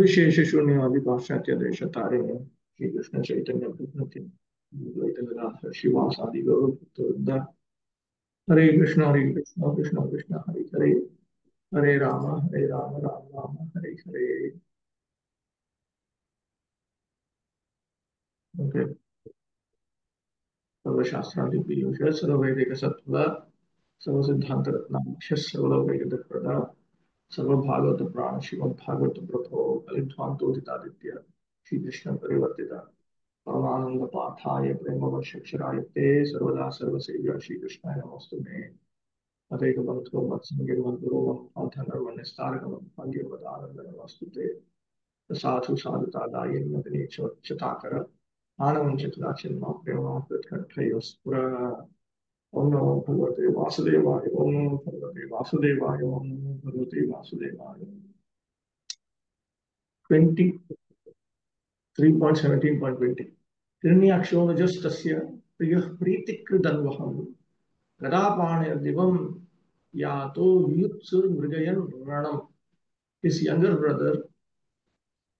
विशेष शून्यवादी पाश्चात्य देश तारे में श्री कृष्ण चैतन्य प्रभु नित्यानंद शिवासादि गौरव हरे कृष्ण कृष्ण कृष्ण हरे हरे हरे राम राम राम हरे हरे. ओके. सर्वशास्त्रादि पीयूष सर्ववैदिक सत्व सर्वसिद्धांत रत्नाक्ष सर्वलौकिक प्रदा सर्वभागवत प्राण श्रीमद् भागवत प्रभो कलिध्वांतोदितादित्य श्री कृष्ण परिवर्तिता परमानंद पाठाय प्रेमवशक्षराय ते सर्वदा सर्वसेव्य श्री कृष्णाय नमोस्तुते. अतएव बंधो मत्संगेर्मद्गुरो भाग्यवदानंदनमस्तुते. साधु साधुतादाय चताकर आनवंशकदाचिन्मा प्रेमाकृतकण्ठयोस्फुर. ओम नमो भगवते वासुदेवाय. ओम नमो भगवते वासुदेवाय. ओम नमो भगवते वासुदेवाय. 23.17.20 हिरण्याक्षोणजस्तस्य प्रियः प्रीतिकृदन्वहम् गदापाणिर्दिवं यातो युत्सुर्मृगयन् रणम्. His younger brother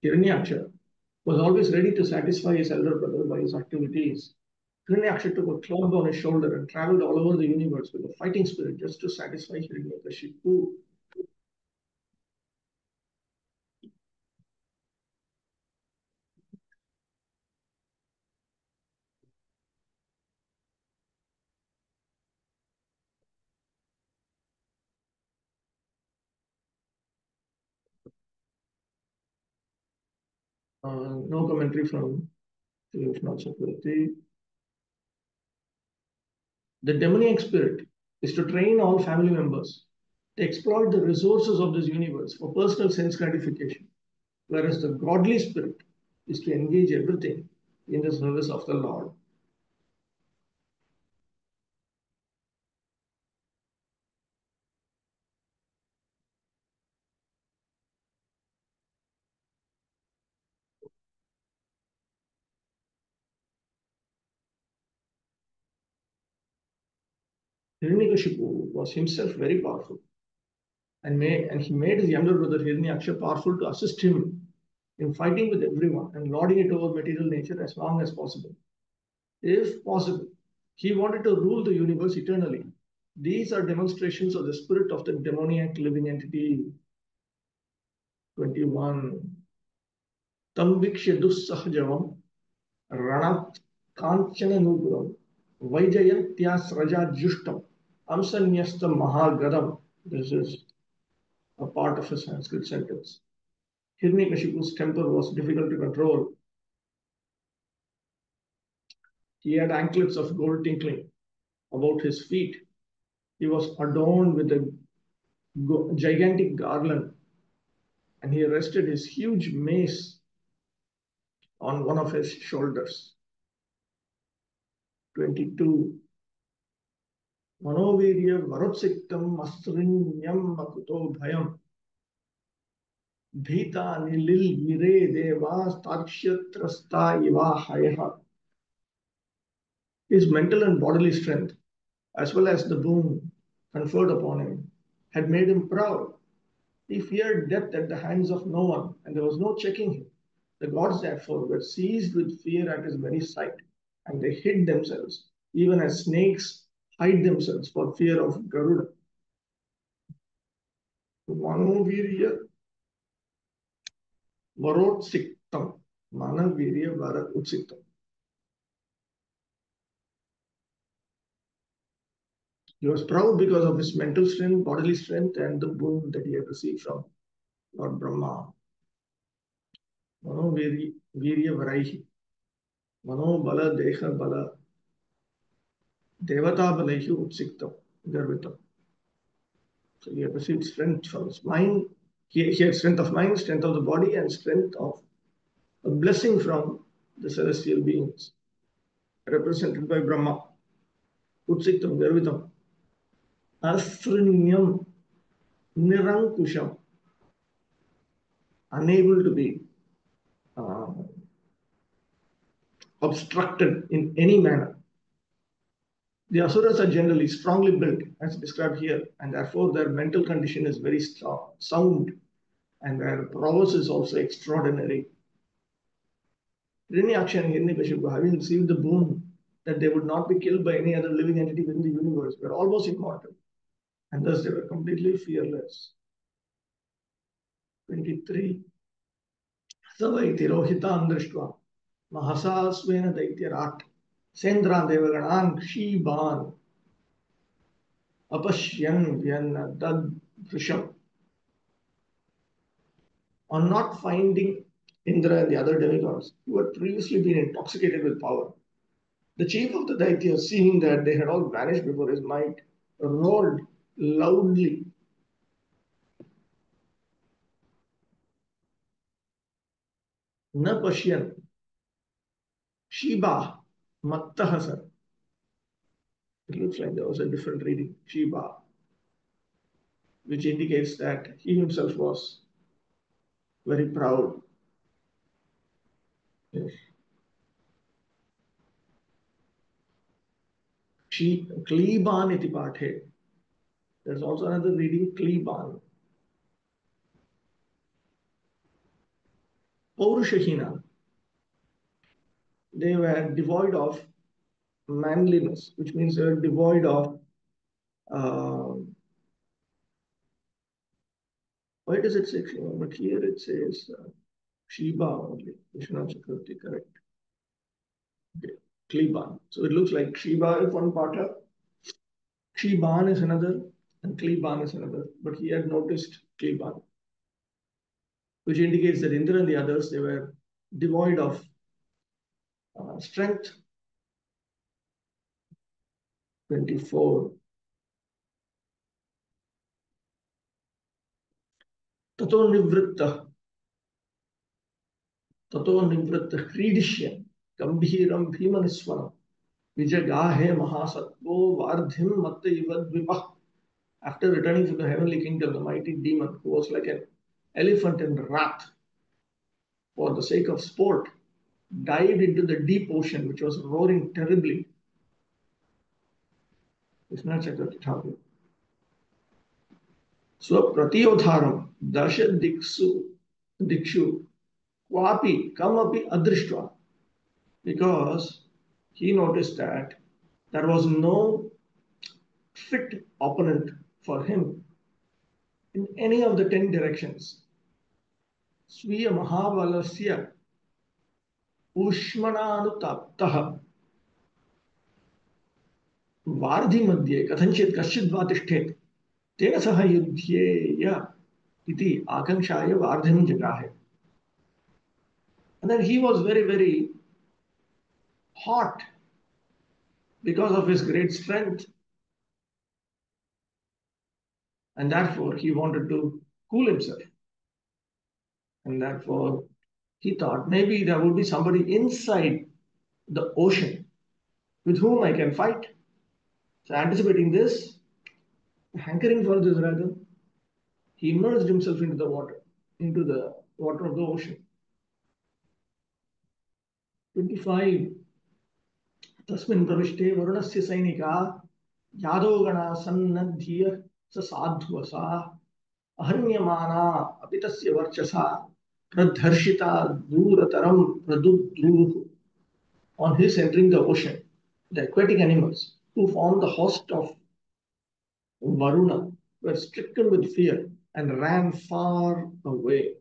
Hiranyaksha was always ready to satisfy his elder brother by his activities. Hiranyaksha took a club on his shoulder and traveled all over the universe with a fighting spirit just to satisfy Hiranyakashipu. No commentary from Vishnu Chakravarti. The demoniac spirit is to train all family members to exploit the resources of this universe for personal sense gratification, whereas the godly spirit is to engage everything in the service of the Lord. Hiranyakashipu was himself very powerful, and he made his younger brother Hiranyaksha powerful to assist him in fighting with everyone and lording it over material nature as long as possible. If possible, he wanted to rule the universe eternally. These are demonstrations of the spirit of the demoniac living entity. 21. Tambikshya dussahjavam ranat kanchana nuguram vaijayantyasraja jushtam amsanyasta mahagadam. This is a part of a Sanskrit sentence. Hiranyakashipu's temper was difficult to control. He had anklets of gold tinkling about his feet. He was adorned with a gigantic garland, and he rested his huge mace on one of his shoulders. 22. Manovirya varotsiktam asrinyam makuto bhayam dhita nilil vire devas takshatrasta iva hayaha. His mental and bodily strength, as well as the boon conferred upon him, had made him proud. He feared death at the hands of no one, and there was no checking him. The gods, therefore, were seized with fear at his very sight, and they hid themselves, even as snakes hide themselves for fear of Garuda. Manovirya varotsiktam. Manavirya varotsiktam. He was proud because of his mental strength, bodily strength, and the boon that he had received from Lord Brahma. Manovirya varaihi. Manobala deha bala devata balayhi utsiktam. Garvitam. So he had received strength from his mind. He had strength of mind, strength of the body, and strength of a blessing from the celestial beings, represented by Brahma. Utsiktam Garvitam. Asrinyam Nirankusham. Unable to be uh, obstructed in any manner. The Asuras are generally strongly built, as described here, and therefore their mental condition is very strong, sound. and their prowess is also extraordinary. Hiranyaksha and Hiranyakashipu, having received the boon that they would not be killed by any other living entity within the universe, were almost immortal, and thus they were completely fearless. 23. Savai tirohitan drishtva mahasa svena daityarat sendran devaganam kshiban apashyan vyanadad vrisham. On not finding Indra and the other demigods, who had previously been intoxicated with power, the chief of the Daityas, seeing that they had all vanished before his might, roared loudly. Na Pashyan Shiba Mattahasar. It looks like there was a different reading, Shiba, which indicates that he himself was very proud. Yes. Kliban iti pathe. There's also another reading, Kliban. Paurushahina. They were devoid of manliness, which means they were devoid of. Why does it say Shiva? But here it says Shiba only. Vishnu Chakravarti, correct. Okay. Kliban. So it looks like Shiba is one partner, Shiban is another, and Kliban is another. But he had noticed Kliban, which indicates that Indra and the others, they were devoid of strength. 24. Tato nivritta Kridishya Gambhiram Bhimaniswaram Vijagahe Mahasatvo Vardhim Mattaivad Vipah. After returning to the heavenly kingdom, the mighty demon, who was like an elephant in wrath for the sake of sport, dived into the deep ocean, which was roaring terribly. Vishnu Chakravarti Thakur. Swapratiyodharam dasha dikshu kwapi kamapi adrishtva, because he noticed that there was no fit opponent for him in any of the 10 directions. Sviya Mahavalasya Ushmananutaptaha Vardhi Madhye Kathanchit Kashid Vatishtet Tena Saha Yudhyeya Iti Akanshaya Vardhim Jagahe. And then he was very, very hot because of his great strength. And therefore, he wanted to cool himself. And therefore, he thought maybe there would be somebody inside the ocean with whom I can fight. So, anticipating this, hankering for this rather, he immersed himself into the water of the ocean. 25. Tasmin pravishte varunasya sainika yadogana sannadhiya sa sadhvasa ahanyamana apitasya varchasa pradharshita durataram pradudruhu. On his entering the ocean, the aquatic animals who form the host of Varuna were stricken with fear and ran far away.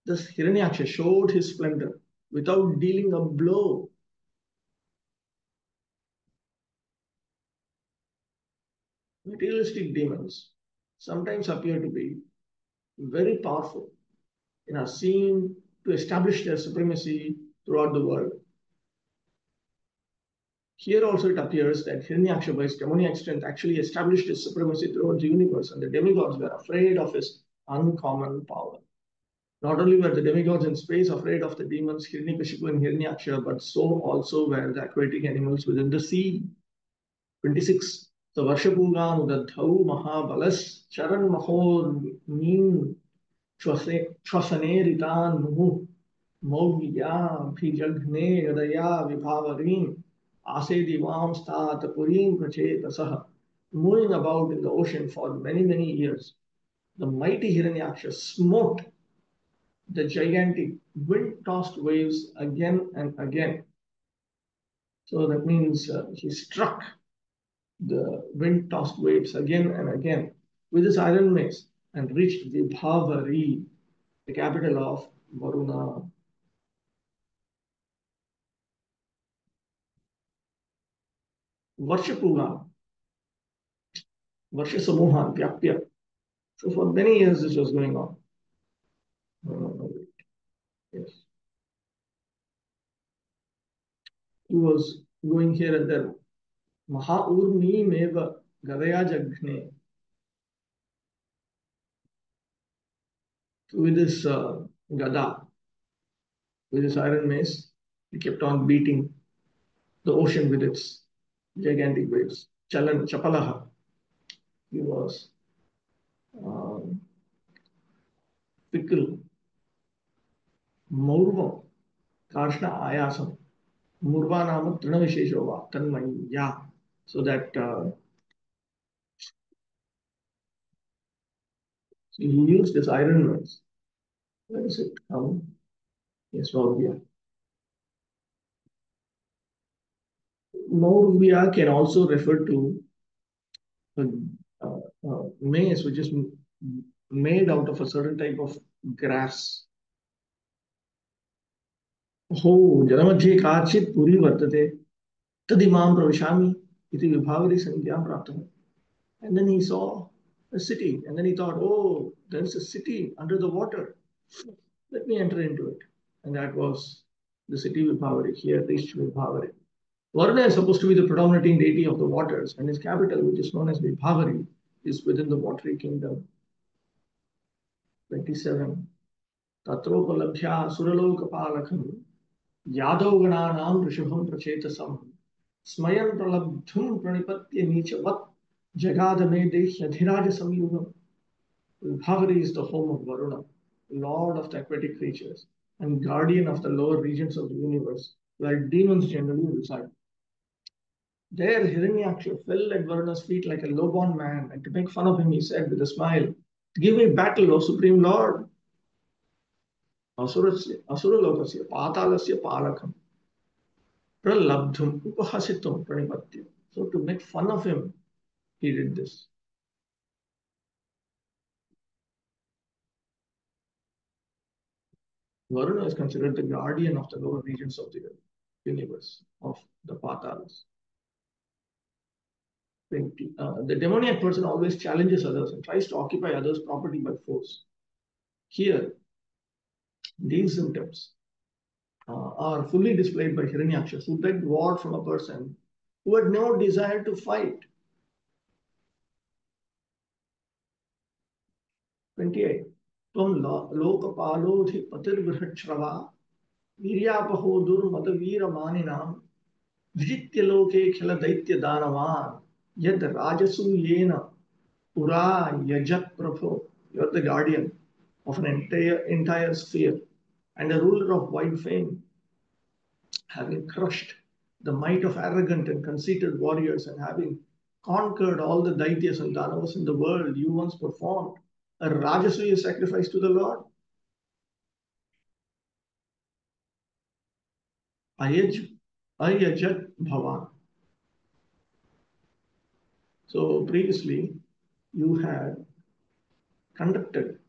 Thus Hiranyaksha showed his splendor without dealing a blow. Materialistic demons sometimes appear to be very powerful and are seen to establish their supremacy throughout the world. Here also it appears that Hiranyaksha, by his demoniac strength, actually established his supremacy throughout the universe, and the demigods were afraid of his uncommon power. Not only were the demigods in space afraid of the demons Hiranyakashipu and Hiranyaksha, but so also were the aquatic animals within the sea. 26. So Varshapugan Udadhau Mahabalas Charan Mahor Nim Chwasaneritan Muhu Maugya Bhijaghne Yadaya Vibhavarim Ase Divam Stat Purim Prachetasah. Moving about in the ocean for many, many years, the mighty Hiranyaksha smote the gigantic wind-tossed waves again and again. So that means he struck the wind-tossed waves again and again with his iron mace and reached Vibhavari, the capital of Varuna. Varshapugan, Varsha Samohan, Vyapya. So for many years this was going on. Yes. He was going here and there. Mahaurmi meva Gadaya Jagne. With his Gada, with his iron mace, he kept on beating the ocean with its gigantic waves. Chalan Chapalaha. He was um, fickle, Maurva, Karshna Ayasam, Murva Nama Trinavisheshova, Tanmai, yeah. So that he used this iron mace. Where is it? Yes, Maurvya. Maurvya can also refer to a mace which is made out of a certain type of grass. हो जनमध्ये काचित् पुरी वर्तते तदिमां प्रविशामि इति विभावरी संज्ञां प्राप्तवान्. And then he saw a city, and then he thought, oh, there's a city under the water. Let me enter into it. And that was the city Vibhavari. Here reached Vibhavari. Varuna is supposed to be the predominating deity of the waters, and his capital, which is known as Vibhavari, is within the watery kingdom. 27. Tatropalabhya suralokapalakam यादवगणानां ऋषभं प्रचेतसं स्मयन् प्रलब्धुं प्रणिपत्य नीचवत् जगादमे देह्यधिराज संयुगम्. Bhagavati is the home of Varuna, lord of the aquatic creatures and guardian of the lower regions of the universe, where demons generally reside. There, Hiranyaksha fell at Varuna's feet like a low-born man, and to make fun of him, he said with a smile, "Give me battle, O Supreme Lord! Asuralokasya patalasya palakam pralabdhum upahasitum pranipatya." So to make fun of him, he did this. Varuna is considered the guardian of the lower regions of the universe, of the patalas. The demoniac person always challenges others and tries to occupy others' property by force. Here, these symptoms are fully displayed by Hiranyaksha, who begged war from a person who had no desire to fight. 28. Tvam lokapalodhipatirvrhachrava viryapahodur mataveera maninam vijitya loke khila daitya danavan yad rajasuyena pura yajat prabhu. You are the guardian of an entire sphere and a ruler of wide fame, having crushed the might of arrogant and conceited warriors and having conquered all the daityas and danavas in the world, you once performed a Rajasuya sacrifice to the Lord. Ayajat Bhavan. So previously, you had conducted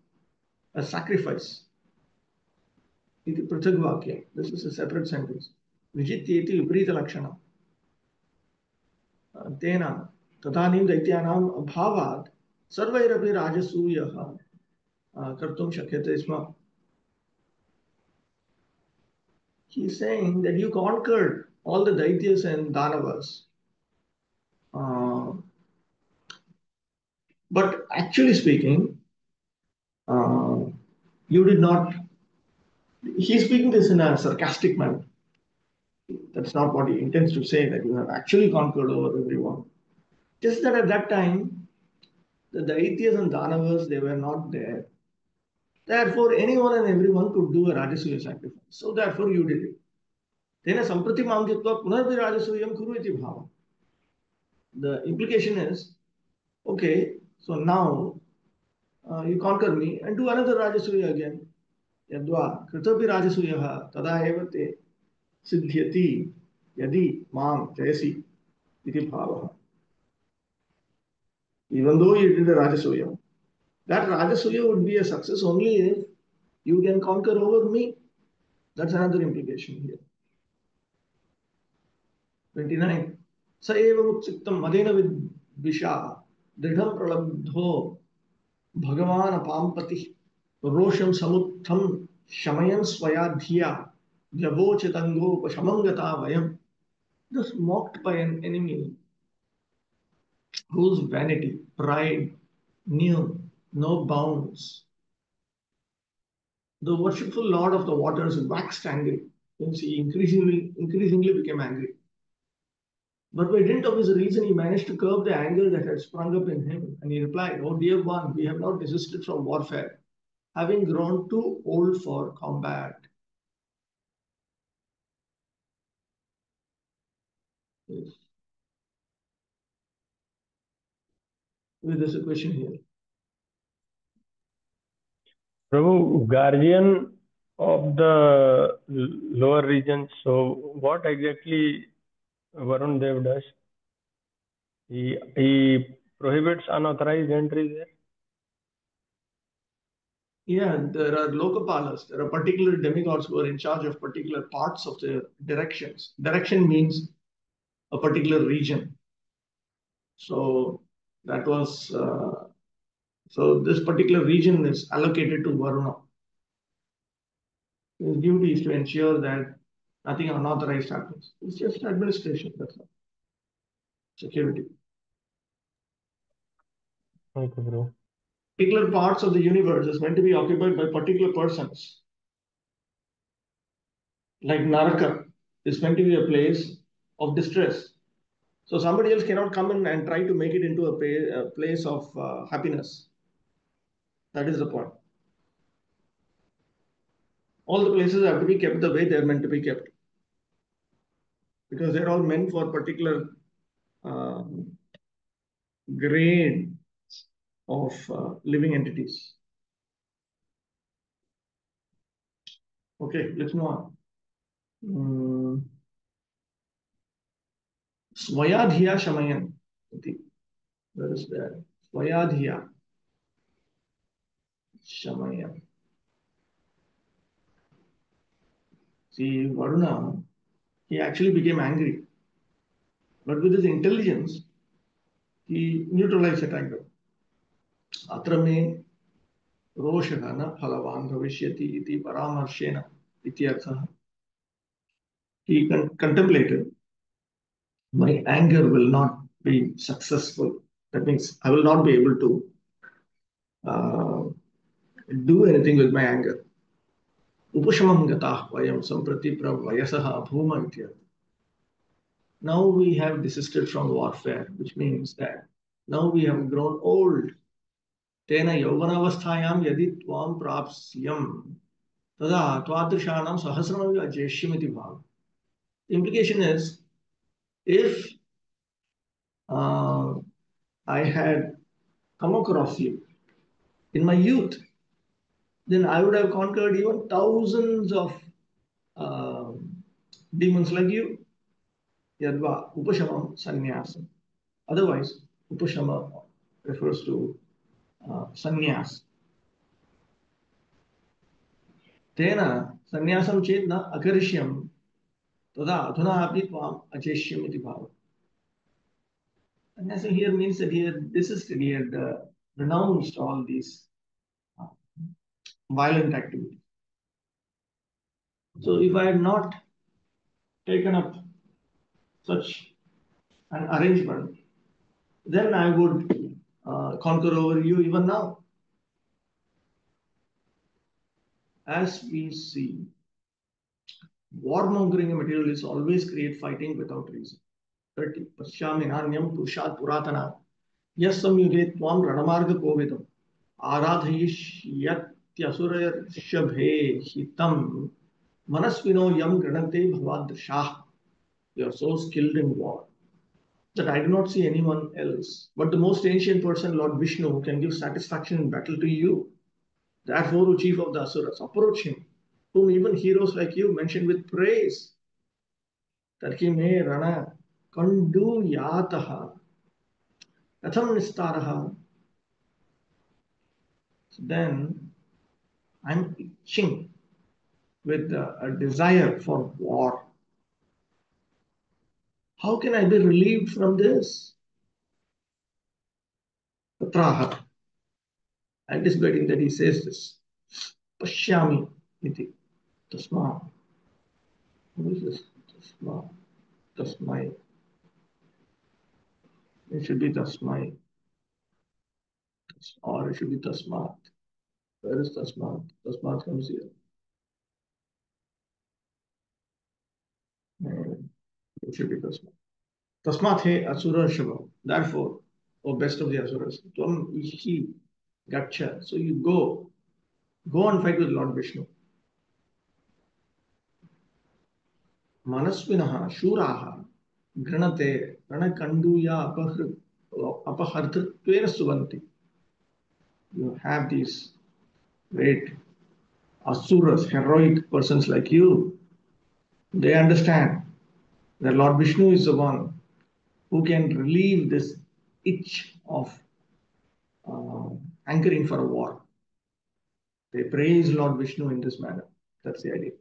a sacrifice. Iti Prithagvakya. This is a separate sentence. Vijityeti Viparita Lakshana. तेन तदानीं दैत्यानाम् अभावात् सर्वैरपि राजसूयः कर्तुं शक्यते स्म. He is saying that you conquered all the daityas and danavas. But actually speaking, you did not. He's speaking this in a sarcastic manner. That's not what he intends to say, that you have actually conquered over everyone. Just that at that time, the daityas and danavas, they were not there. Therefore, anyone and everyone could do a Rajasuya sacrifice. So therefore, you did it. Then sampratimam jitva punarvi Rajasuyam kuru iti bhava. The implication is, okay, so now you conquer me, and do another Rajasuya again. Yadva kritapi Rajasuyaha tada eva te siddhyati yadi mam jayasi iti bhavaha. Even though you did a Rajasuya, that Rajasuya would be a success only if you can conquer over me. That's another implication here. 29. स एव उत्सिक्तं मदेन विद्विषा दृढं प्रलब्धो भगवान् पाम्पतिः रोषं समुत्थं शमयन् स्वया धिया व्यवोचितङ्गोपशमं गता वयम्. Thus mocked by an enemy whose vanity, pride knew no bounds, the worshipful lord of the waters waxed angry. Means he increasingly became angry. But by dint of his reason, he managed to curb the anger that had sprung up in him, and he replied, "O dear one, we have not desisted from warfare, having grown too old for combat." Yes. There's a question here. Prabhu, guardian of the lower regions. So, what exactly Varun Dev does? He prohibits unauthorized entry there. Yeah, there are lokapalas. There are particular demigods who are in charge of particular parts of the directions. Direction means a particular region. So that was so this particular region is allocated to Varuna. His duty is to ensure that nothing unauthorized happens. It's just administration. That's all. Security. Okay, bro. Particular parts of the universe is meant to be occupied by particular persons. Like Naraka is meant to be a place of distress. So somebody else cannot come in and try to make it into a place of happiness. That is the point. All the places have to be kept the way they're meant to be kept. Because they're all meant for particular grade of living entities. Okay, let's move on. Swayadhiya Shamayan. Where is that? Swayadhiya Shamayan. See, Varuna, he actually became angry. But with his intelligence, he neutralized that anger. Atra me roshah na phalavan bhavishyati iti paramarshena iti artha. He contemplated, my anger will not be successful. That means I will not be able to do anything with my anger. Upashamam gatah vayam samprati pravayasah bhuma ityartha. Now we have desisted from warfare, which means that now we have grown old. Tena yauvanavasthayam yadi tvam prapsyam tada twadrishanam sahasramavi ajeshyamiti bhav. The implication is, if I had come across you in my youth, then I would have conquered even thousands of uh, demons like you. Yadva upashamam sannyasam. Otherwise, upashama refers to sannyas. Tena sannyasam chet na akarishyam tada adhuna api tvam ajeshyam iti bhava. Sannyasam here means that he had desisted, he had renounced all these uh, violent activities. So if I had not taken up such an arrangement, then I would conquer over you even now. As we see, warmongering materialists always create fighting without reason. 30. Paschyaminanyam pushat puratana yas samyude tvam ranamarga kovidam aradhayishyatyasurayashabhe hitam manasvino yam granate bhavadrishah. You are so skilled in war. that I do not see anyone else, but the most ancient person, Lord Vishnu, who can give satisfaction in battle to you. Therefore, O chief of the Asuras, approach him, whom even heroes like you mention with praise, that he may rana kandu yataha katham nistaraha. So then I'm itching with a desire for war. How can I be relieved from this? Patraha, anticipating that he says this. Pashyami iti. Tasma. What is this? Tasma. Tasmai. It should be Tasmai. Or it should be Tasmat. Where is Tasmat? Tasmat comes here. It should be Tasmat. Tasmat he Asura Shava. Therefore, O best of the Asuras, Tvam Ishi Gacha. So you go. Go and fight with Lord Vishnu. Manasvinaha Shuraha Granate Ranakanduya Apaharthatvena Suvanti. You have these great asuras, heroic persons like you. They understand that Lord Vishnu is the one who can relieve this itch of hankering for a war. They praise Lord Vishnu in this manner. That's the idea.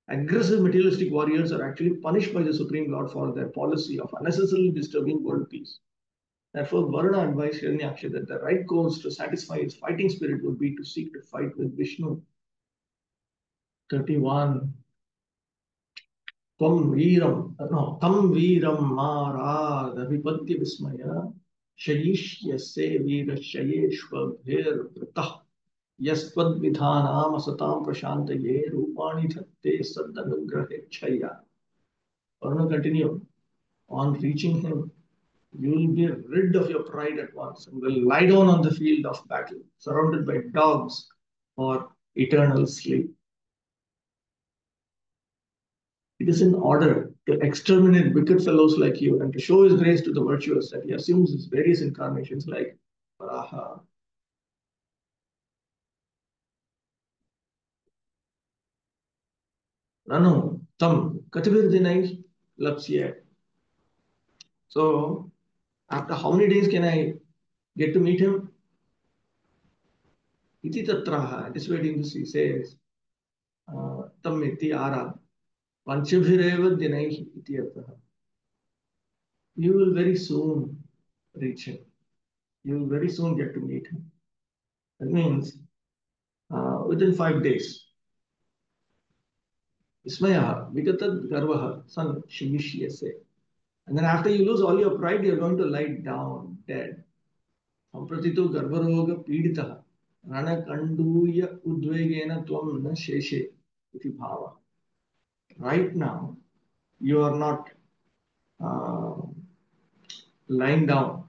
Aggressive materialistic warriors are actually punished by the Supreme Lord for their policy of unnecessarily disturbing world peace. Therefore, Varuna advised Hiranyaksha that the right course to satisfy his fighting spirit would be to seek to fight with Vishnu. 31. Tvam Viram Marad Vipatya Vismaya Shayishyase Virashayeshva Bhir Vritah Yastvad Vidhanam Asatam Prashantaye Rupani Dhatte Sadanugrahe Chaya. Varuna continued, on reaching him, you will be rid of your pride at once and will lie down on the field of battle, surrounded by dogs for eternal sleep. It is in order to exterminate wicked fellows like you and to show his grace to the virtuous that he assumes his various incarnations like Varaha. Nanu tam katibir dinai lapsye. So, after how many days can I get to meet him? Iti tatraha, anticipating this, he says, tam iti ara, panchabhireva dinai iti arthaha. You will very soon reach him. You will very soon get to meet him. That means within 5 days. Ismaya, Vigatad Garvaha, son Shimishyase. And then after you lose all your pride, you're going to lie down dead. Sampratito Garvaroga Piditaha. Rana Kanduya Udvegena Tvam Na Sheshe Iti Bhava. Right now, you are not uh, lying down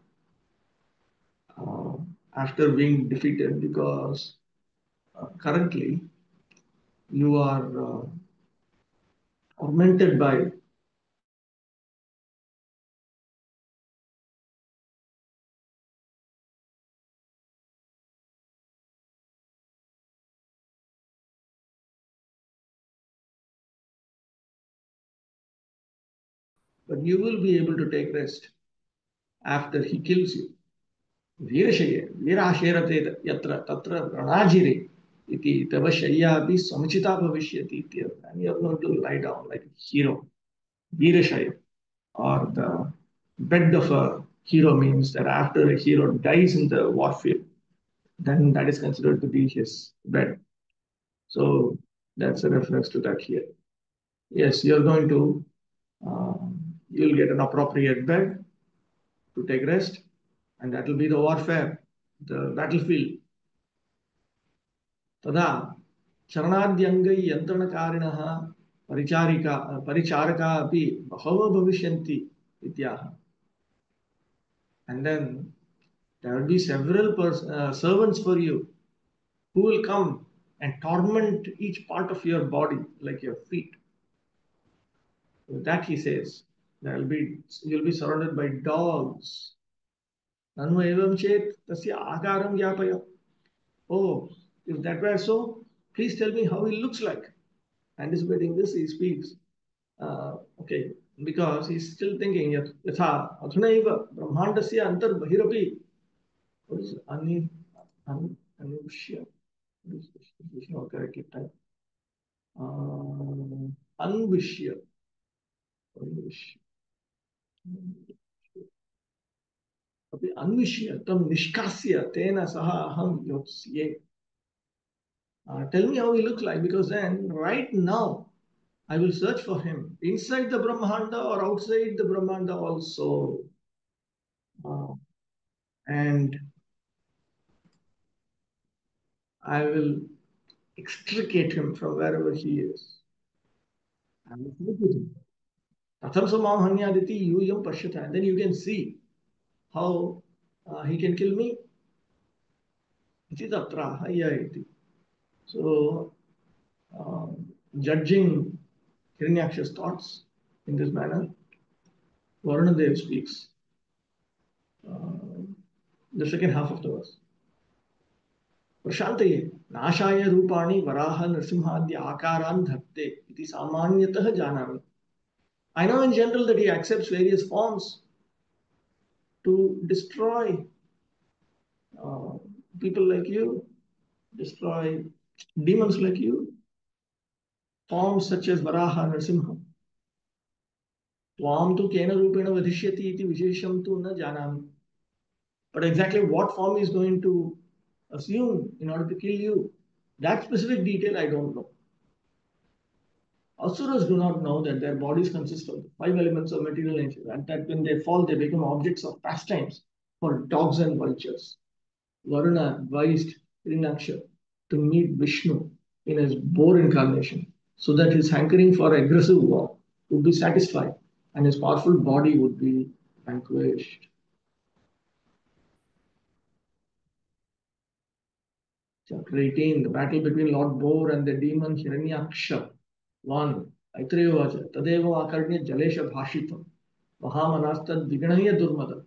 after being defeated because currently you are tormented by but you will be able to take rest after he kills you. Virashaye, virasherate yatra tatra pranajire iti tava shayyapi samuchita bhavishyati iti. And you are going to lie down like a hero. Virashaya, or the bed of a hero, means that after a hero dies in the warfield, then that is considered to be his bed. So that's a reference to that here. Yes, you're going to, you'll get an appropriate bed to take rest, and that will be the warfare, the battlefield. तदा चरणाद्यङ्गै यन्त्रणकारिणः परिचारका अपि बहवो भविष्यन्ति इत्याह. And then there will be several servants for you who will come and torment each part of your body like your feet. With that he says, you'll be surrounded by dogs. Nanu evam chet tasya akaram gyapaya. Oh, if that were so, please tell me how he looks like. Anticipating this, he speaks. Okay, because he's still thinking yatha adhunaiva brahmandasya antar bahirapi. What is anushya? What is this? This is not correctly typed. Anvishya. Anvishya. अपि अन्विष्य तं निष्कास्य तेन सह अहं योत्स्ये. Tell me how he looks like, because then right now I will search for him inside the Brahmanda or outside the Brahmanda also. And I will extricate him from wherever he is. I will sleep with him. Tatham samam hanyaditi yuyam pashyata. And then you can see how he can kill me. Iti tatra hayya iti. So, judging Hiranyaksha's thoughts in this manner, Varunadev speaks the second half of the verse. प्रशांतये नाशाय रूपाणि वराह नरसिंहाद्य आकारान् धत्ते इति सामान्यतः जानामि. I know in general that he accepts various forms to destroy people like you, destroy demons like you, forms such as Varaha, Narasimha. Tvam tu kena rupena vadhishyati iti vishesham tu na janami. But exactly what form he is going to assume in order to kill you, that specific detail I don't know. Asuras do not know that their bodies consist of 5 elements of material nature, and that when they fall, they become objects of pastimes for dogs and vultures. Varuna advised Hiranyaksha to meet Vishnu in his boar incarnation, so that his hankering for aggressive war would be satisfied and his powerful body would be vanquished. Chapter 18, the battle between Lord Boar and the demon Hiranyaksha. 1. Aitreyovacha Tadeva Akarnya Jalesha Bhashitam Mahamanastad Viganaya Durmada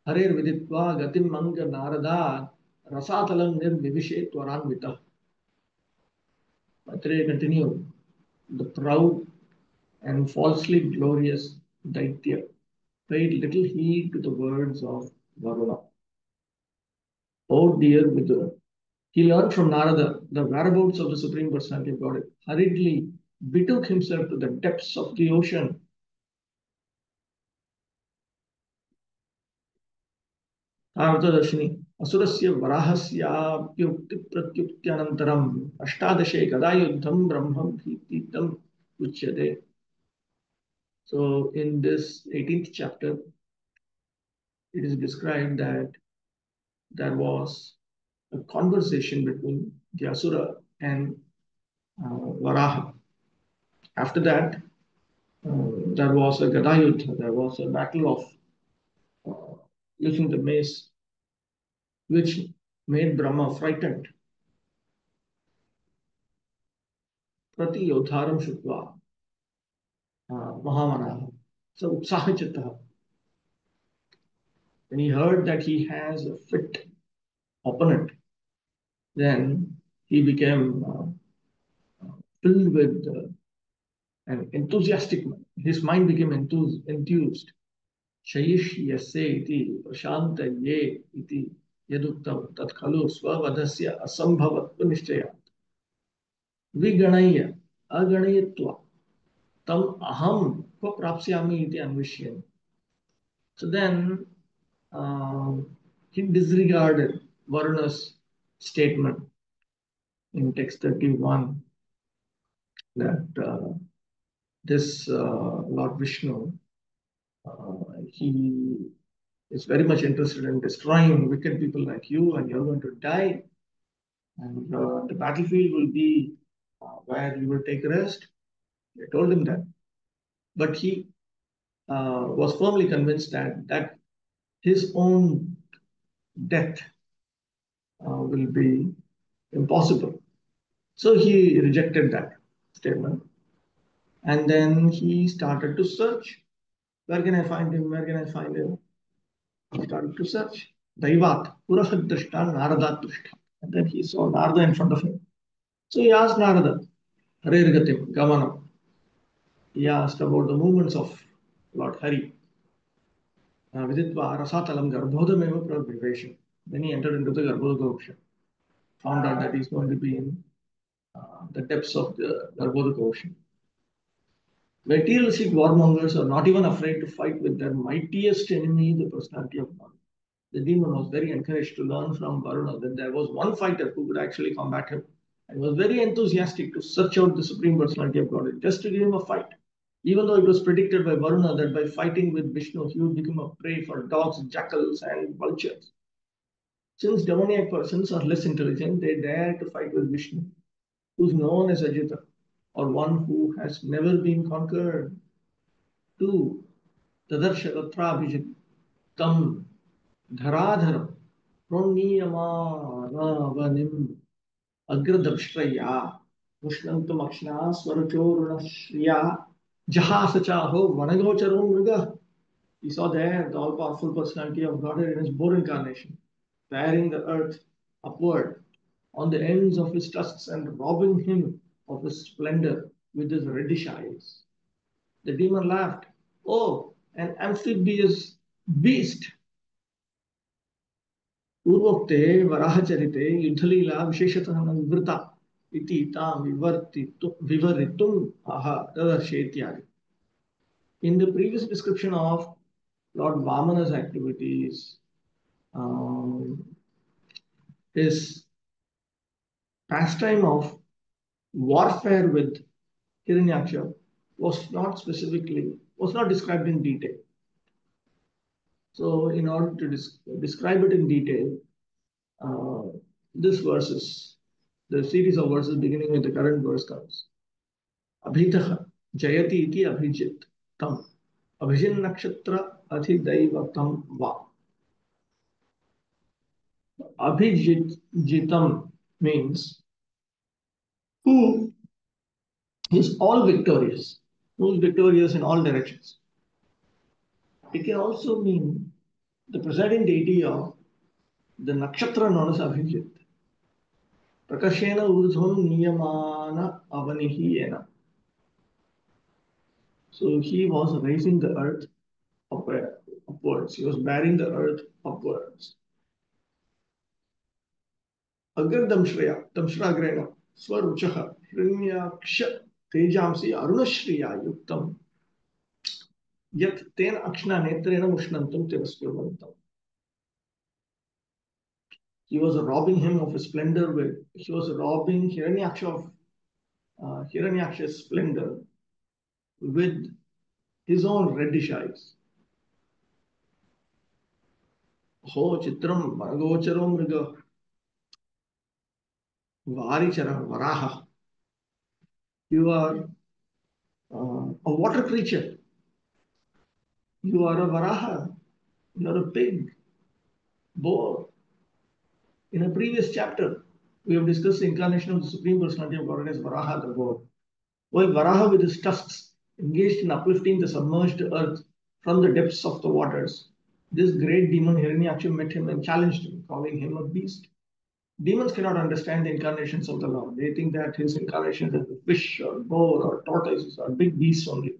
Harer Viditva Gatim Manga Narada Rasatalam Nirvivishe Twaranvita. Aitreya continued, the proud and falsely glorious Daitya paid little heed to the words of Varuna. Oh dear Vidura, he learned from Narada the whereabouts of the Supreme Personality of Godhead, hurriedly betook himself to the depths of the ocean. Arthadarshini Asurasya Varahasyaप्युक्ति प्रत्युक्त्यानन्तरम् अष्टादशे गदायुद्धं ब्रह्मं भीतितं उच्यते. So in this 18th chapter, it is described that there was a conversation between the Asura and Varaha. After that, there was a Gadayuddha, there was a battle of using the mace, which made Brahma frightened. Prati Yodharam Shukva Mahamanaha. So Utsahachittaha. When he heard that he has a fit opponent, then he became filled with an enthusiastic mind. His mind became enthused. Shayish yase iti prashanta ye iti yaduktam tat khalu svavadasya asambhavatva nishchaya viganaya aganayatva tam aham kva prapsyami iti anvishyan. So then he disregarded Varuna's statement in text 31 that this Lord Vishnu, he is very much interested in destroying wicked people like you, and you're going to die. And the battlefield will be where you will take rest. I told him that. But he was firmly convinced that his own death will be impossible. So he rejected that statement. And then he started to search Where can I find him? Where can I find him? He started to search. Daivat, Purahad Drishta, Naradat Drishta. And then he saw Narada in front of him. So he asked Narada, Hare Gatim, Gamanam. He asked about the movements of Lord Hari. Viditva Rasatalam Garbhodameva Prabhivesha. Then he entered into the Garbhodakosha. Found out that he's going to be in the depths of the Garbhodaka ocean. Materialistic warmongers are not even afraid to fight with their mightiest enemy, the personality of God. The demon was very encouraged to learn from Varuna that there was one fighter who could actually combat him and was very enthusiastic to search out the Supreme Personality of God just to give him a fight. Even though it was predicted by Varuna that by fighting with Vishnu, he would become a prey for dogs, jackals, and vultures. Since demoniac persons are less intelligent, they dare to fight with Vishnu, who is known as Ajita, or one who has never been conquered. 2. Tadarsha Tatrabhijit Tam Dharadharam Proniyamavanim Agradabshraya Mushnantam Akshna Swarachorunashriya Jahasachaho Vanagocharom Mriga. He saw there the all powerful personality of God in his boar incarnation, bearing the earth upward on the ends of his tusks and robbing him of his splendor with his reddish eyes. The demon laughed. Oh, an amphibious beast! पूर्वोक्ते वराहचरिते युद्धलीला विशेषतः न विवृता इति तां विवरितुम् आह तदर्शेत्यादि. In the previous description of Lord Vamana's activities, his pastime of warfare with Hiranyaksha was not described in detail. So, in order to describe it in detail, the series of verses beginning with the current verse comes. Abhitaha Jayati iti Abhijit Tam Abhijin Nakshatra Adhidaivatam Va. Abhijitam means who is all victorious, who is victorious in all directions. It can also mean the presiding deity of the nakshatra known as Abhijit. Prakashena urdhvam niyamana avanihiyena. So he was raising the earth upwards. He was bearing the earth upwards. Agar damshriya, damshragrena, swaruchaha, hrinyaksha, tejamsi, arunashriya yuktam, yat ten akshna netrena mushnantam tevaskurvantam. He was robbing him of his splendor he was robbing Hiranyaksha of Hiranyaksha's splendor with his own reddish eyes. Ho chitram managocharam mriga varichara varaha. You are a water creature. You are a varaha. You are a pig, boar. In a previous chapter, we have discussed the incarnation of the Supreme Personality of God as Varaha the boar. While Varaha with his tusks engaged in uplifting the submerged earth from the depths of the waters, this great demon Hiranyaksha met him and challenged him, calling him a beast. Demons cannot understand the incarnations of the Lord. They think that his incarnations are fish or boar or tortoises or big beasts only.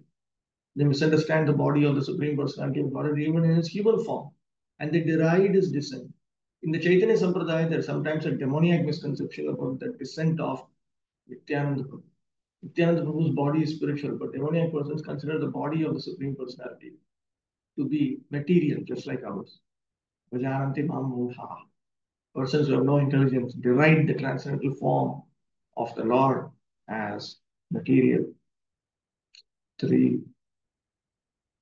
They misunderstand the body of the Supreme Personality of God even in his human form, and they deride his descent. In the Chaitanya Sampradaya, there is sometimes a demoniac misconception about the descent of Nityananda Prabhu. Nityananda Prabhu's body is spiritual, but demoniac persons consider the body of the Supreme Personality to be material, just like ours. Vajananti Mamudha. Persons who have no intelligence deride the transcendental form of the Lord as material. 3.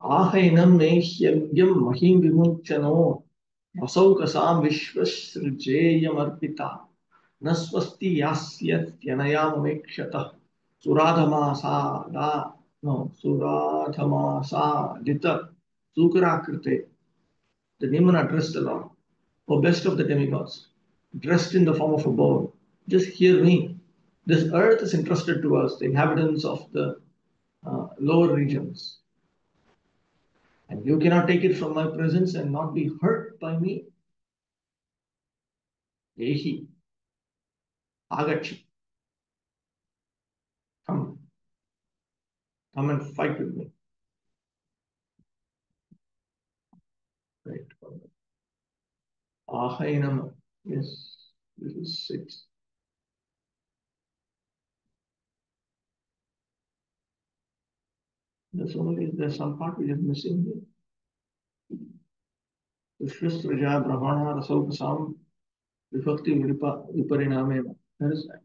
Ahainam me hyavyam mahim vimunchano Rasaukasam vishvasrjeyam arpita Nasvasti yasyat yanayamamekshata Suradhamasa Dita Sukarakrite. The demon addressed the Lord, O best of the demigods, dressed in the form of a boar. Just hear me. This earth is entrusted to us, the inhabitants of the lower regions. And you cannot take it from my presence and not be hurt by me. Ehi, Agachi, come and fight with me. Right. Ahainam. Yes, this is 6. There's some part which is missing here. Vishwasraja Brahmana Rasaukasam Vibhakti Viparinamena. Where is that?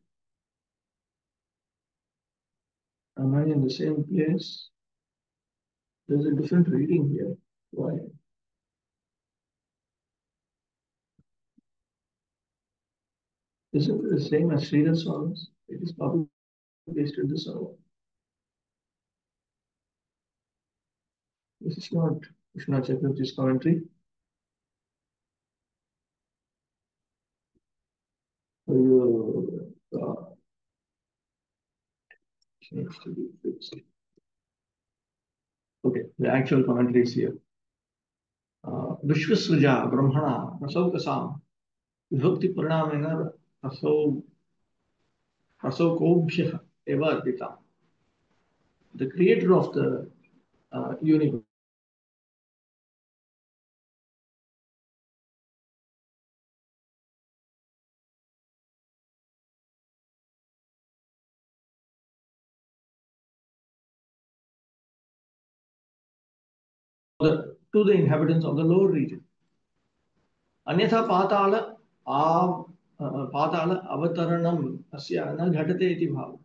Am I in the same place? There's a different reading here. Why? Isn't it the same as Sridhar Swami's? It is probably pasted this out. This is not Krishna Chakravarti's commentary. Needs to be fixed. Okay, the actual commentary is here. Vishwasraja Brahmana Rasaukasam Vibhakti Parinamena Rasaukobhyah Eva Arpita. The creator of the universe. To the inhabitants of the lower region. Anyatha patala avataranam asya na ghatate iti bhava.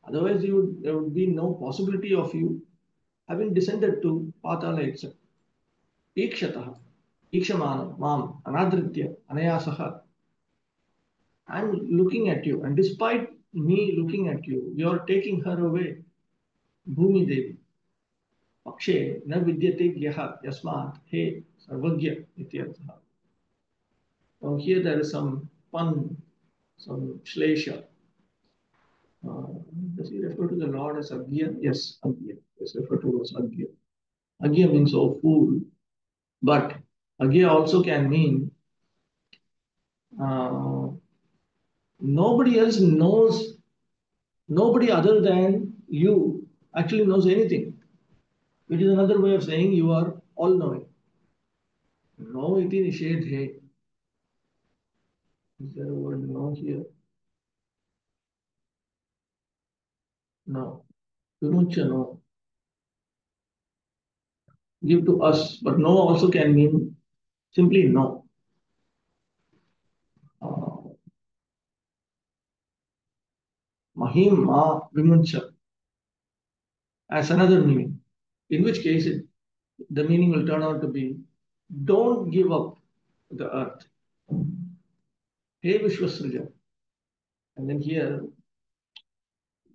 Otherwise, there would be no possibility of you having descended to patala itself. Ikshataha, ikshamana, mam, anadritya, anayasaha. I'm looking at you, and despite me looking at you, you're taking her away. Bhumi Devi. Pakshe na vidyate gyaha yasmat he sarvagya ityartha. Now here there is some pun, some shlesha. Does he refer to the Lord as Agya? Yes, Agya. Yes, referred to as Agya. Agya means oh fool, but Agya also can mean nobody else knows, nobody other than you actually knows anything, which is another way of saying you are all knowing. No iti nishedhe. Is there a word no here? No. Vimucha no. Give to us, but no also can mean simply no. Mahim ma vimuncha as another meaning, in which case the meaning will turn out to be don't give up the earth. Hey Vishwasrija. And then here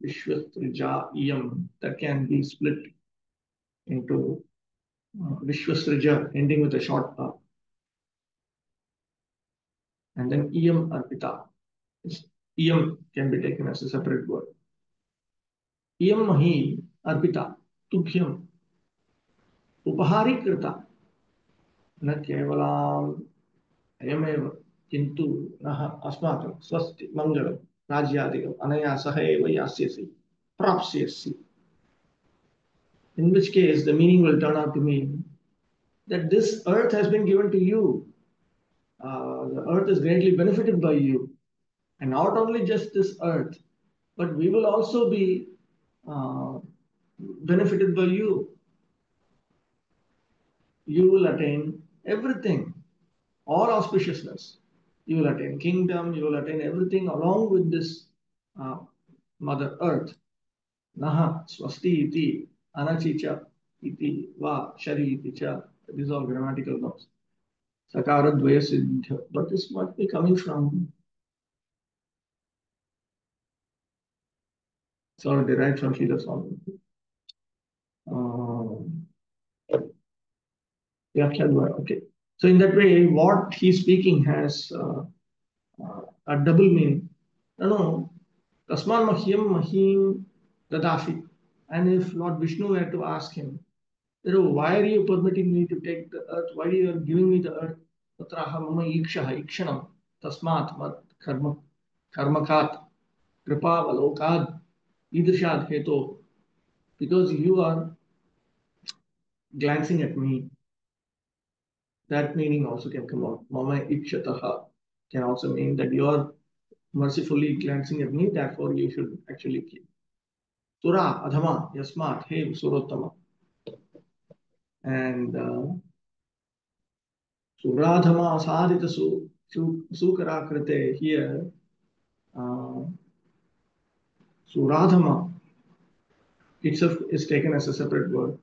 Vishwasrija iyam, that can be split into Vishwasrija ending with a short a. And then iyam arpita. Iyam can be taken as a separate word. Iyam mahi arpita tubhyam upahari krita न केवलम् अयमेव किन्तु नः अस्माकं स्वस्ति मङ्गलं राज्यादिकम् अनया सह एव यास्यसि प्राप्स्यसि. In which case the meaning will turn out to mean that this earth has been given to you. The earth is greatly benefited by you, and not only just this earth, but we will also be benefited by you. You will attain everything, all auspiciousness. You will attain kingdom, you will attain everything along with this Mother Earth. Naha swasti iti anachicha iti va shari iti cha. These are all grammatical notes. Sakara dvaya siddhya. But this must be coming from, it's all derived from Srila Swami. Okay. So in that way, what he's speaking has a double meaning. No, Tasman Mahyam Mahim Dadafi. And if Lord Vishnu were to ask him, Why are you permitting me to take the earth? Why are you giving me the earth? Tatraha mama ikshaha ikshanam tasmat mat karmakat kripavalokad idrishad heto. Because you are glancing at me, that meaning also can come out. Mama ikshataha can also mean that you are mercifully glancing at me, therefore you should actually kill. Sura adhama yasmat he surottama. And Suradhama Asadita Sukarakrite here, uh, Suradhama itself is taken as a separate word,